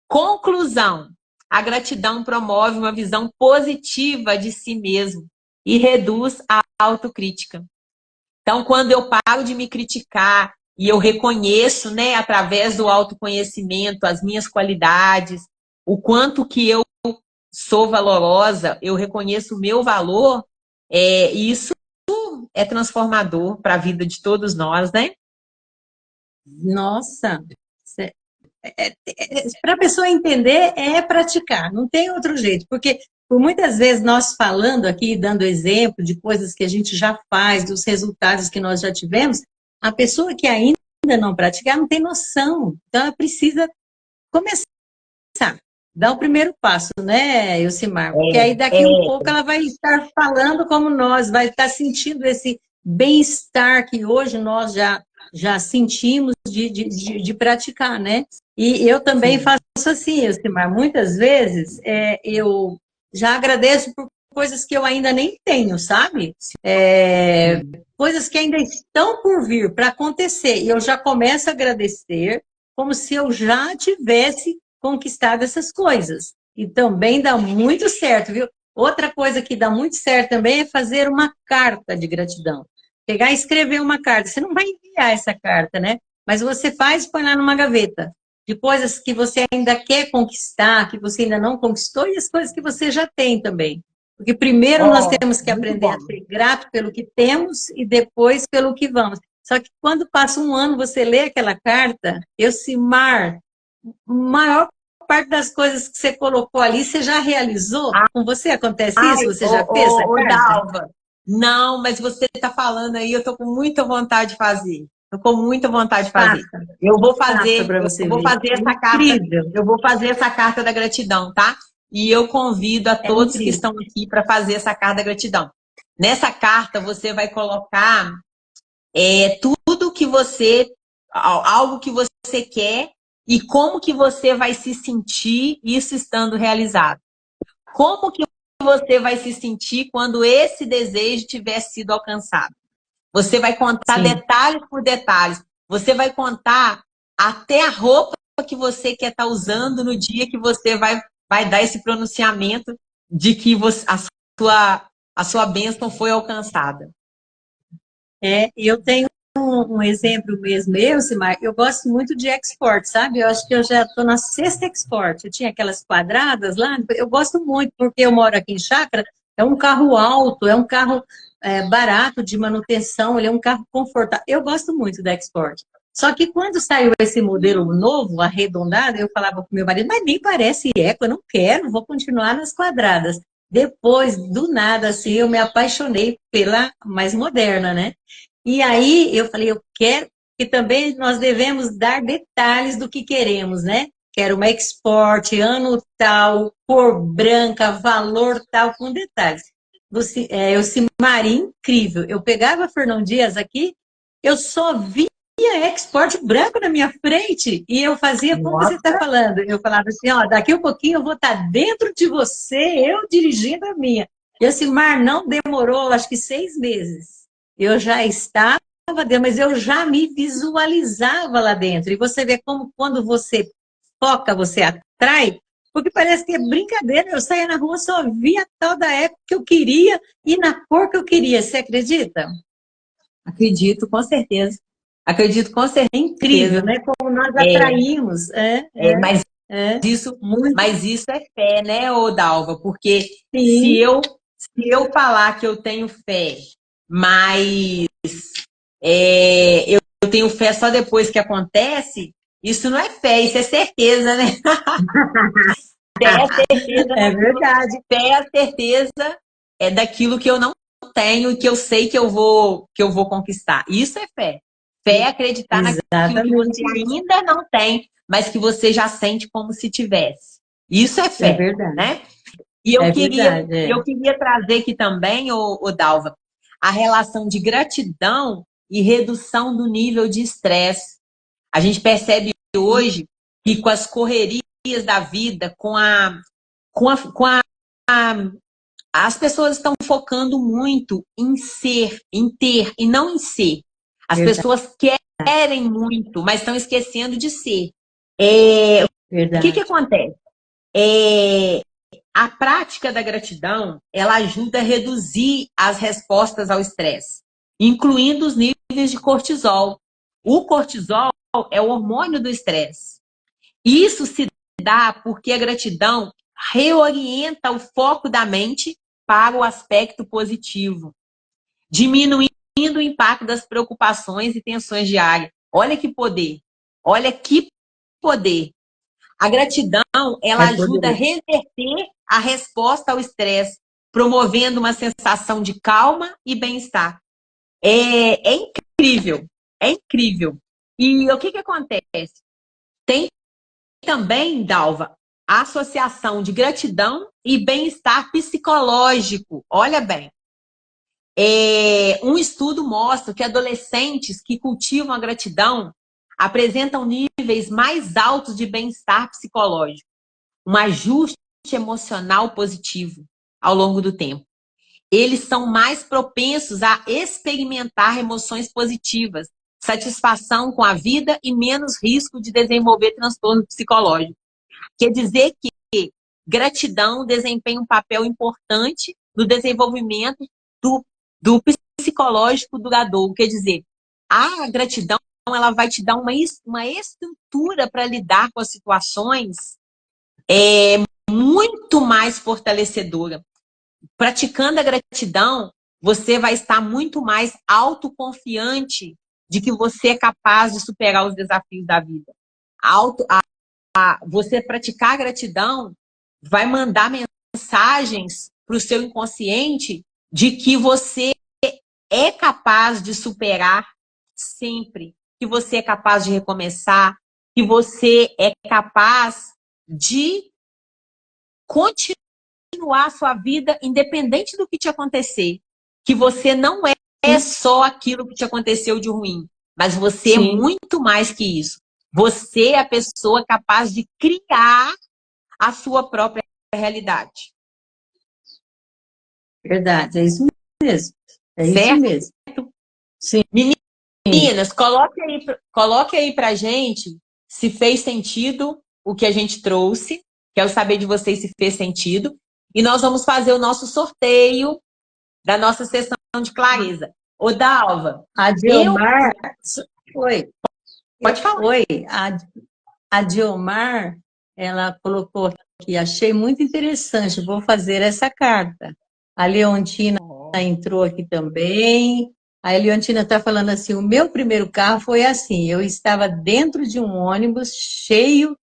Conclusão: a gratidão promove uma visão positiva de si mesmo e reduz a autocrítica. Então, quando eu paro de me criticar e eu reconheço, né, através do autoconhecimento, as minhas qualidades, o quanto que eu sou valorosa, eu reconheço o meu valor, isso é transformador para a vida de todos nós, né? Nossa, para a pessoa entender é praticar, não tem outro jeito, porque por muitas vezes nós falando aqui, dando exemplo de coisas que a gente já faz, dos resultados que nós já tivemos, a pessoa que ainda não praticar não tem noção, então ela precisa começar, dar o primeiro passo, né, Elcimar? Porque aí daqui um pouco ela vai estar falando como nós, vai estar sentindo esse bem-estar que hoje nós já sentimos de praticar, né? E eu também Sim. faço assim, Elcimar, muitas vezes eu já agradeço por coisas que eu ainda nem tenho, sabe? Coisas que ainda estão por vir para acontecer, e eu já começo a agradecer como se eu já tivesse conquistado essas coisas. E também dá muito certo, viu? Outra coisa que dá muito certo também é fazer uma carta de gratidão. Pegar e escrever uma carta. Você não vai enviar essa carta, né? Mas você faz e põe lá numa gaveta. De coisas que você ainda quer conquistar, que você ainda não conquistou, e as coisas que você já tem também. Porque primeiro nós Ó, temos que muito aprender bom. a ser grato pelo que temos e depois pelo que vamos. Só que quando passa um ano, você lê aquela carta, Elcimar, maior parte das coisas que você colocou ali, você já realizou? Com você acontece Ai, isso? Você já fez essa ô, carta? Dalva, não, mas você está falando aí, eu estou com muita vontade de fazer. Tô com muita vontade de fazer. Faça, Eu vou faça fazer, para eu você vou ver. fazer É essa carta, incrível, eu vou fazer essa carta da gratidão, tá? E eu convido a é todos que incrível. estão aqui para fazer essa carta da gratidão. Nessa carta você vai colocar tudo que você, algo que você quer e como que você vai se sentir isso estando realizado. Como que você vai se sentir quando esse desejo tiver sido alcançado? Você vai contar Sim. detalhes por detalhes. Você vai contar até a roupa que você quer estar usando no dia que você vai dar esse pronunciamento de que a sua bênção foi alcançada. E eu tenho um exemplo mesmo, Simar, eu gosto muito de export, sabe? Eu acho que eu já estou na sexta export. Eu tinha aquelas quadradas lá, eu gosto muito, porque eu moro aqui em Chácara, é um carro alto, é um carro barato de manutenção, ele é um carro confortável. Eu gosto muito da export. Só que quando saiu esse modelo novo, arredondado, eu falava com meu marido, mas nem parece eco, eu não quero, vou continuar nas quadradas. Depois, do nada, assim, eu me apaixonei pela mais moderna, né? E aí eu falei, eu quero que também nós devemos dar detalhes do que queremos, né? Quero uma export, ano tal, cor branca, valor tal, com detalhes. O Cimari, incrível. Eu pegava Fernão Dias aqui, eu só via export branco na minha frente e eu fazia como você está Nossa, falando. Eu falava assim, ó, daqui um pouquinho eu vou estar dentro de você, eu dirigindo a minha. E o Cimar não demorou, acho que 6 meses. Eu já estava dentro, mas eu já me visualizava lá dentro. E você vê como quando você foca, você atrai, porque parece que é brincadeira. Eu saía na rua, só via a tal da época que eu queria e na cor que eu queria. Você acredita? acredito, com certeza. Acredito com É incrível, certeza. né? Como nós É, atraímos. mas É. isso, Muito. mas isso é fé, né, ô Dalva? Porque Sim, se eu falar que eu tenho fé, mas eu tenho fé só depois que acontece, isso não é fé, isso é certeza, né? Fé é certeza é naquilo, verdade. fé é a certeza daquilo que eu não tenho e que eu sei que eu vou conquistar. Isso é fé. Fé é acreditar naquilo que você Exatamente isso. ainda não tem, mas que você já sente como se tivesse. Isso é É fé, verdade. né? E É verdade. eu queria trazer aqui também, o Dalva, a relação de gratidão e redução do nível de estresse. A gente percebe hoje que com as correrias da vida, com a as pessoas estão focando muito em ser, em ter e não em ser. As Verdade. pessoas querem muito, mas estão esquecendo de ser. O que Verdade. acontece? É, a prática da gratidão, ela ajuda a reduzir as respostas ao estresse, incluindo os níveis de cortisol. O cortisol é o hormônio do estresse. Isso se dá porque a gratidão reorienta o foco da mente para o aspecto positivo, diminuindo o impacto das preocupações e tensões diárias. Olha que poder! Olha que poder! A gratidão, ela É ajuda a poderoso. reverter a resposta ao estresse, promovendo uma sensação de calma e bem-estar. É incrível, é incrível. E o que acontece? Tem também, Dalva, a associação de gratidão e bem-estar psicológico. Olha bem, um estudo mostra que adolescentes que cultivam a gratidão apresentam níveis mais altos de bem-estar psicológico, um ajuste emocional positivo ao longo do tempo. Eles são mais propensos a experimentar emoções positivas, satisfação com a vida e menos risco de desenvolver transtorno psicológico. Quer dizer que gratidão desempenha um papel importante no desenvolvimento do psicológico duradouro. Quer dizer, a gratidão ela vai te dar uma estrutura para lidar com as situações muito mais fortalecedora. Praticando a gratidão, você vai estar muito mais autoconfiante de que você é capaz de superar os desafios da vida. Você praticar a gratidão vai mandar mensagens para o seu inconsciente de que você é capaz de superar sempre que você é capaz de recomeçar, que você é capaz de continuar a sua vida independente do que te acontecer. Que você não é só aquilo que te aconteceu de ruim, mas você é Sim, muito mais que isso. Você é a pessoa capaz de criar a sua própria realidade. verdade, é isso mesmo. É isso Certo? mesmo. Sim, Meninas, coloque aí pra gente se fez sentido o que a gente trouxe. Quero saber de vocês se fez sentido. E nós vamos fazer o nosso sorteio da nossa sessão de clareza. Ô, Dalva, a eu... Diomar, oi, Pode falar. oi, a Diomar, ela colocou aqui, achei muito interessante, vou fazer essa carta. A Leontina entrou aqui também. A Leontina está falando assim, o meu primeiro carro foi assim, eu estava dentro de um ônibus cheio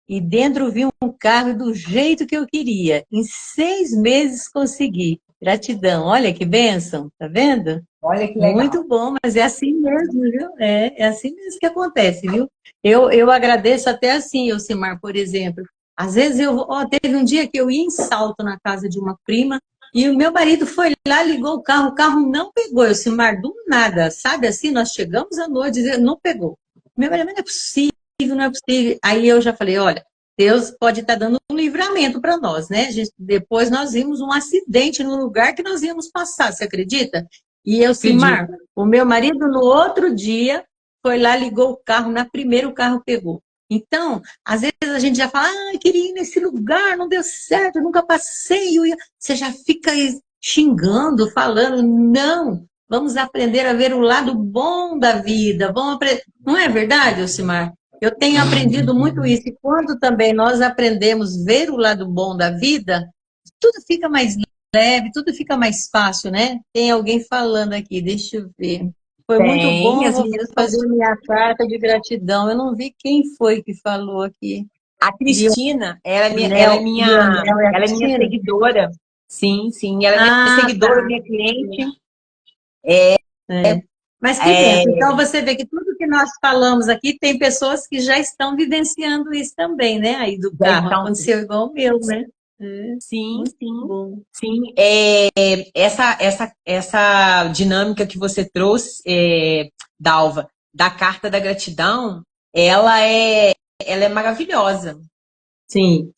e dentro vi um carro do jeito que eu queria. Em 6 meses consegui. Gratidão. Olha que bênção, tá vendo? Olha que legal. Muito bom, mas é assim mesmo, viu? É assim mesmo que acontece, viu? Eu agradeço até assim, Elcimar, por exemplo. Às vezes teve um dia que eu ia em Salto na casa de uma prima e o meu marido foi lá, ligou o carro não pegou, Elcimar, do nada, sabe assim? Nós chegamos à noite e não pegou. Meu marido, não é possível, não é possível. Aí eu já falei, olha, Deus pode estar dando um livramento para nós, né? Depois nós vimos um acidente no lugar que nós íamos passar, você acredita? E eu, Acredito. Simar, o meu marido no outro dia foi lá, ligou o carro, na primeira o carro pegou. Então, às vezes a gente já fala, queria ir nesse lugar, não deu certo, eu nunca passei. Você já fica xingando, falando, não, vamos aprender a ver o lado bom da vida. Não é verdade, Elcimar? Eu tenho aprendido muito isso. E quando também nós aprendemos a ver o lado bom da vida, tudo fica mais leve, tudo fica mais fácil, né? Tem alguém falando aqui, deixa eu ver. Foi muito Tem, bom, as vou meninas estão... fazer minha carta de gratidão. Eu não vi quem foi que falou aqui. A Cristina, Lionel e a ela é minha Cristina? seguidora. Sim, sim, ela é minha Ah, seguidora, tá. minha cliente. É. Mas que É, benção. Então você vê que tudo que nós falamos aqui tem pessoas que já estão vivenciando isso também, né? Aí do já carro. estão... Aconteceu igual o meu, né? É, Sim, muito sim, bom. sim. Essa dinâmica que você trouxe, Dalva, da carta da gratidão, ela é, ela é maravilhosa. Sim,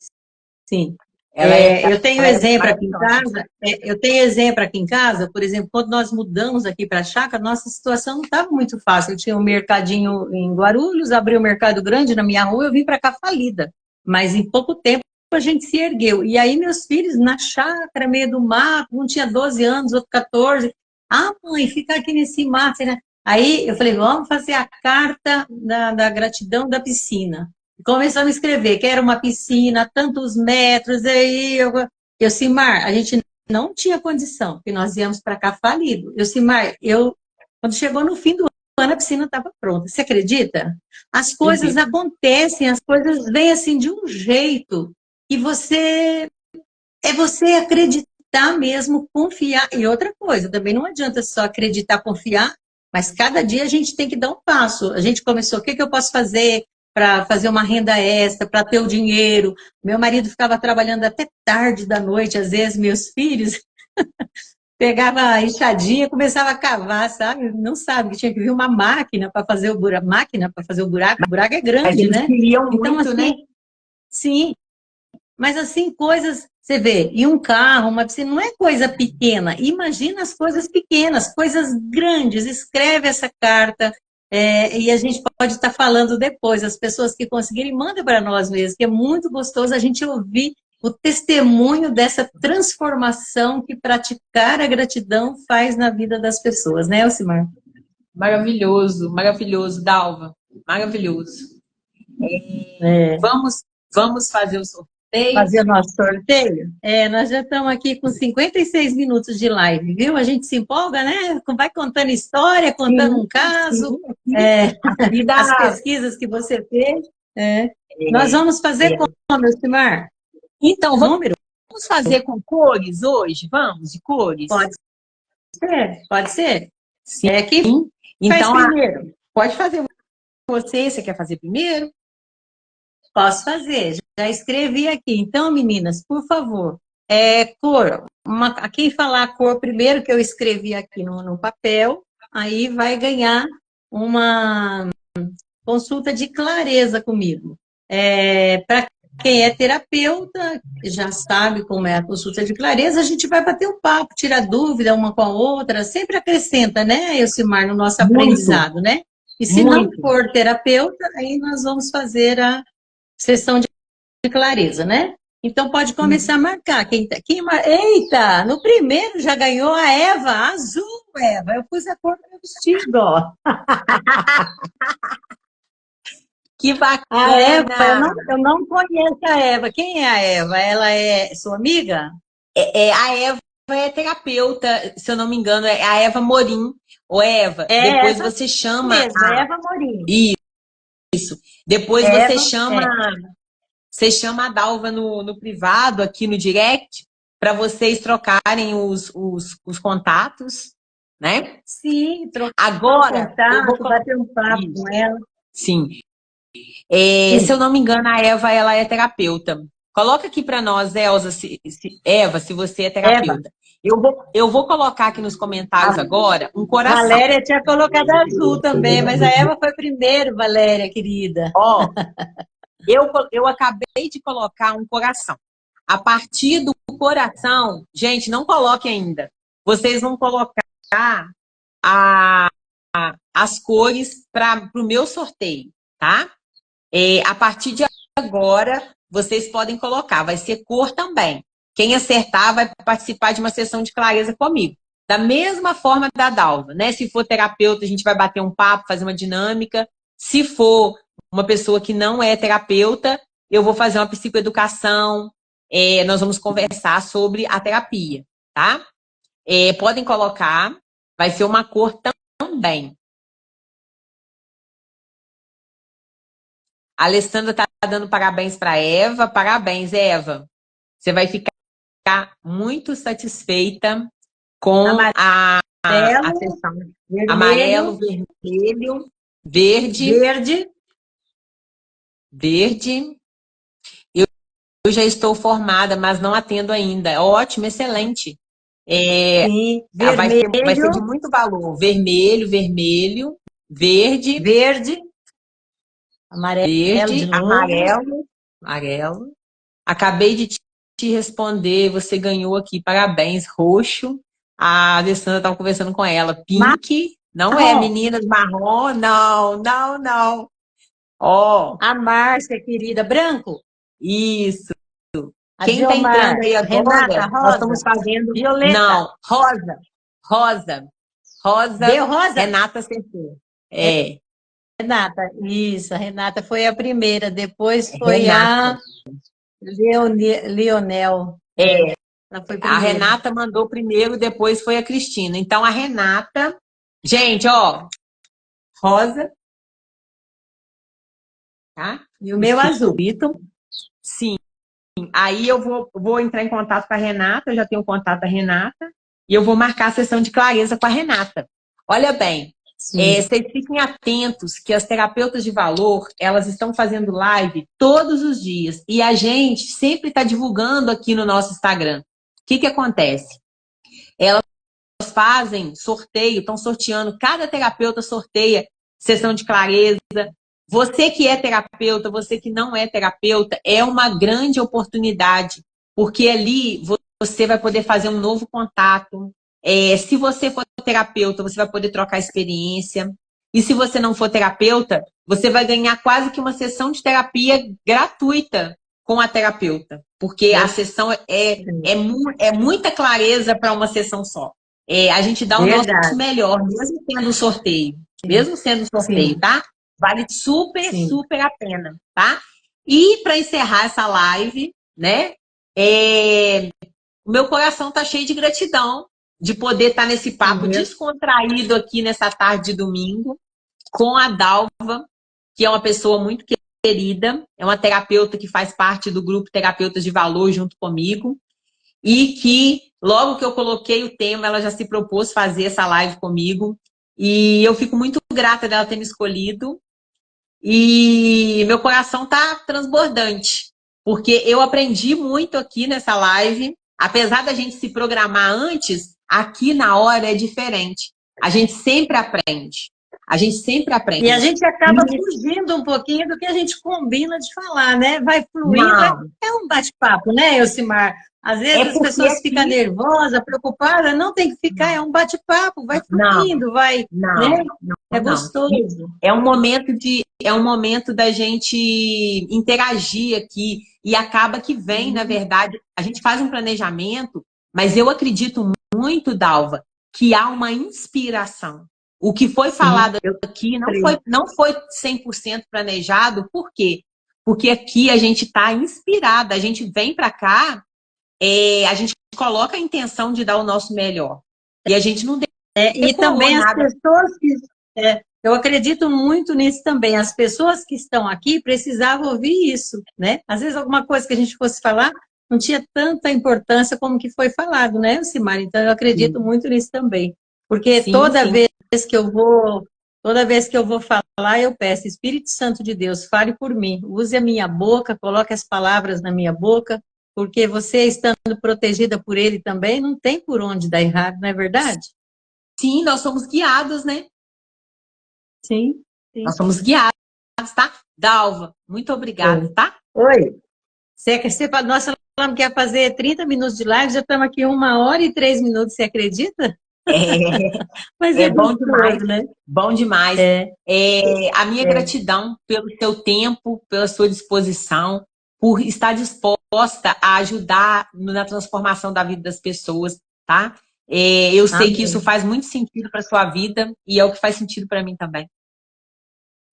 sim. Ela é, Eu tenho ela é exemplo aqui em maravilhosa. casa, eu tenho exemplo aqui em casa, por exemplo, quando nós mudamos aqui para a chácara, nossa situação não estava muito fácil. Eu tinha um mercadinho em Guarulhos, abri um mercado grande na minha rua, eu vim para cá falida. Mas em pouco tempo a gente se ergueu. E aí meus filhos na chácara, meio do mato, um tinha 12 anos, outro 14. Ah, mãe, fica aqui nesse mato, né? Aí eu falei, vamos fazer a carta da gratidão da piscina. Começamos a escrever que era uma piscina, tantos metros, aí Simar, a gente não tinha condição, porque nós íamos para cá falido. Simar, quando chegou no fim do ano, a piscina estava pronta. Você acredita? As coisas Acredito. acontecem, as coisas vêm assim de um jeito que você acreditar mesmo, confiar. E outra coisa, também não adianta só acreditar, confiar, mas cada dia a gente tem que dar um passo. A gente começou, o que eu posso fazer para fazer uma renda extra, para ter o dinheiro? Meu marido ficava trabalhando até tarde da noite, às vezes meus filhos pegava a enxadinha, começava a cavar, sabe? Não sabe que tinha que vir uma máquina para fazer o buraco é Mas grande, eles né? queriam Então, muito, né? assim, sim, mas assim, coisas, você vê, e um carro, uma piscina, não é coisa pequena. Imagina as coisas pequenas, coisas grandes. Escreve essa carta, e a gente pode estar falando depois. As pessoas que conseguirem, manda para nós mesmos, que é muito gostoso a gente ouvir o testemunho dessa transformação que praticar a gratidão faz na vida das pessoas, né, Elcimar? Maravilhoso, maravilhoso, Dalva. Maravilhoso. É. Vamos fazer o sorteio. Fazer o nosso sorteio? Nós já estamos aqui com 56 minutos de live, viu? A gente se empolga, né? Vai contando história, contando Sim, um caso, sim, sim. A vida as pesquisas que você fez. É. Nós vamos fazer é. como, Elcimar? Então, Número? vamos fazer com cores hoje? Vamos, de cores? Pode ser, pode ser. Sim. Quem faz Então, primeiro? Pode fazer. você. Você quer fazer primeiro? Posso fazer, já escrevi aqui. Então, meninas, por favor, cor. Quem falar a cor primeiro que eu escrevi aqui no papel, aí vai ganhar uma consulta de clareza comigo. Para quem é terapeuta, já sabe como é a consulta de clareza, a gente vai bater um papo, tirar dúvida uma com a outra, sempre acrescenta, né, Elcimar, no nosso Muito, aprendizado, né? E se não muito. for terapeuta, aí nós vamos fazer a sessão de clareza, né? Então pode começar a marcar. Eita, no primeiro já ganhou a Eva, azul, Eva. Eu pus a cor do meu vestido, ó. Que A Eva, bacana! eu não conheço a Eva. Quem é a Eva? Ela é sua amiga? A Eva é terapeuta, se eu não me engano, é a Eva Morim. Ô, Eva, É depois essa você chama mesmo, Eva Morim. depois Eva, é. você chama a Dalva no privado, aqui no direct, para vocês trocarem os contatos, né? Sim, trocar o Agora, eu vou contato, colocar. bater um papo com ela. Sim. Se eu Sim. não me engano, a Eva, ela é terapeuta. Coloca aqui para nós, Elza, Eva, se você é Eva, terapeuta. Eu vou colocar aqui nos comentários a agora um coração. Valéria tinha colocado azul também, mas a Eva foi primeiro, Valéria, querida. Ó, eu acabei de colocar um coração. A partir do coração, gente, não coloque ainda. Vocês vão colocar a- as cores para o meu sorteio, tá? A partir de agora, vocês podem colocar. Vai ser cor também. Quem acertar vai participar de uma sessão de clareza comigo. Da mesma forma da Dalva, né? Se for terapeuta, a gente vai bater um papo, fazer uma dinâmica. Se for uma pessoa que não é terapeuta, eu vou fazer uma psicoeducação. Nós vamos conversar sobre a terapia, tá? Podem colocar. Vai ser uma cor também. A Alessandra está dando parabéns para Eva. Parabéns, Eva. Você vai ficar muito satisfeita com a Amarelo, sessão. Amarelo, vermelho, vermelho, verde, verde. verde. Eu já estou formada, mas não atendo ainda. Ótimo, excelente. Sim, Vai ser de vermelho, muito valor. Vermelho, vermelho, verde, verde, amarelo de verde, novo. amarelo, amarelo. Acabei de te responder, você ganhou aqui, parabéns, roxo. A Alessandra estava conversando com ela. Pink, não é, Marrom. meninas, marrom, não, não, não. Ó, A Márcia, querida, branco. isso. A Quem está Diomar, entrando aí Renata, agora, nós rosa. estamos fazendo. Violeta. Não, rosa, rosa, Deu rosa, rosa? Renata acertou. É, Renata, isso, a Renata foi a primeira, depois foi Renata. a Leonel. É, Ela foi a primeiro. Renata mandou primeiro, depois foi a Cristina. Então, a Renata. Gente, ó, rosa, tá? E o meu azul. Escrito. Sim. Aí eu vou entrar em contato com a Renata, eu já tenho o contato da Renata, e eu vou marcar a sessão de clareza com a Renata. Olha bem, Sim. vocês fiquem atentos que as terapeutas de valor, elas estão fazendo live todos os dias, e a gente sempre está divulgando aqui no nosso Instagram. O que acontece? Elas fazem sorteio, estão sorteando, cada terapeuta sorteia sessão de clareza. Você que é terapeuta, você que não é terapeuta, é uma grande oportunidade, porque ali você vai poder fazer um novo contato. Se você for terapeuta, você vai poder trocar experiência. E se você não for terapeuta, você vai ganhar quase que uma sessão de terapia gratuita com a terapeuta, porque a sessão é muita clareza para uma sessão só. A gente dá o nosso Verdade. melhor, mesmo sendo um sorteio. Mesmo sendo um sorteio, Sim. tá? Vale super, Sim. super a pena, tá? E para encerrar essa live, né? O meu coração tá cheio de gratidão de poder estar nesse papo descontraído aqui nessa tarde de domingo com a Dalva, que é uma pessoa muito querida, é uma terapeuta que faz parte do grupo Terapeutas de Valor junto comigo e que logo que eu coloquei o tema, ela já se propôs fazer essa live comigo e eu fico muito grata dela ter me escolhido. e meu coração tá transbordante, porque eu aprendi muito aqui nessa live, apesar da gente se programar antes, aqui na hora é diferente. A gente sempre aprende. A gente sempre E a aprende. gente acaba fugindo um pouquinho do que a gente combina de falar, né? Vai fluindo, Não, é um bate-papo, né, Elcimar? Às vezes é as porque pessoas ficam aqui. nervosas, preocupadas, não tem que ficar, é um bate-papo, vai Não, fluindo, vai, não, né? É não, não. gostoso. É um momento da gente interagir aqui e acaba que vem, na verdade, a gente faz um planejamento, mas eu acredito muito, Dalva, que há uma inspiração. O que foi Sim, falado eu aqui creio. não foi 100% planejado, por quê? Porque aqui a gente está inspirada, a gente vem para cá, a gente coloca a intenção de dar o nosso melhor. E a gente não E decorou também as nada. pessoas que. Eu acredito muito nisso também. As pessoas que estão aqui precisavam ouvir isso, né? Às vezes alguma coisa que a gente fosse falar não tinha tanta importância como que foi falado, né, Simara? Então eu acredito Sim, muito nisso também. Porque sim, sim. toda vez que eu vou falar, eu peço, Espírito Santo de Deus, fale por mim. Use a minha boca, coloque as palavras na minha boca, porque você estando protegida por ele também, não tem por onde dar errado, não é verdade? Sim, nós somos guiados, né? Sim, Nós sim. somos guiados, tá? Dalva, muito obrigada, É. tá? Oi. Nós falamos que ia fazer 30 minutos de live, já estamos aqui 1 hora e 3 minutos, você acredita? Mas É, é é bom demais, gostoso, né? bom demais. É, A minha é. gratidão pelo seu tempo, pela sua disposição, por estar disposta a ajudar na transformação da vida das pessoas, tá? Eu sei que isso Amém. faz muito sentido para sua vida e é o que faz sentido para mim também.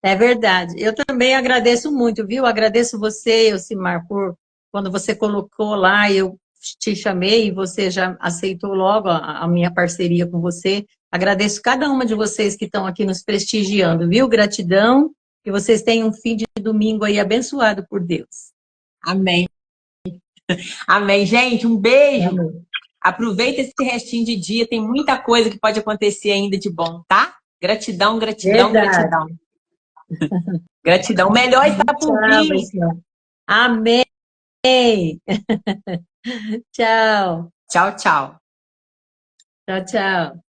É verdade. Eu também agradeço muito, viu? Agradeço você, Elcimar, por quando você colocou lá, eu te chamei e você já aceitou logo a minha parceria com você. Agradeço cada uma de vocês que estão aqui nos prestigiando, viu? Gratidão. Que vocês tenham um fim de domingo aí abençoado por Deus. Amém. Amém, gente. Um beijo. Amém. Aproveita esse restinho de dia, tem muita coisa que pode acontecer ainda de bom, tá? Gratidão, gratidão, Verdade. gratidão. Gratidão. Melhor está por Tchau, vir. Senhor. Amém. Tchau. Tchau, tchau. Tchau, tchau.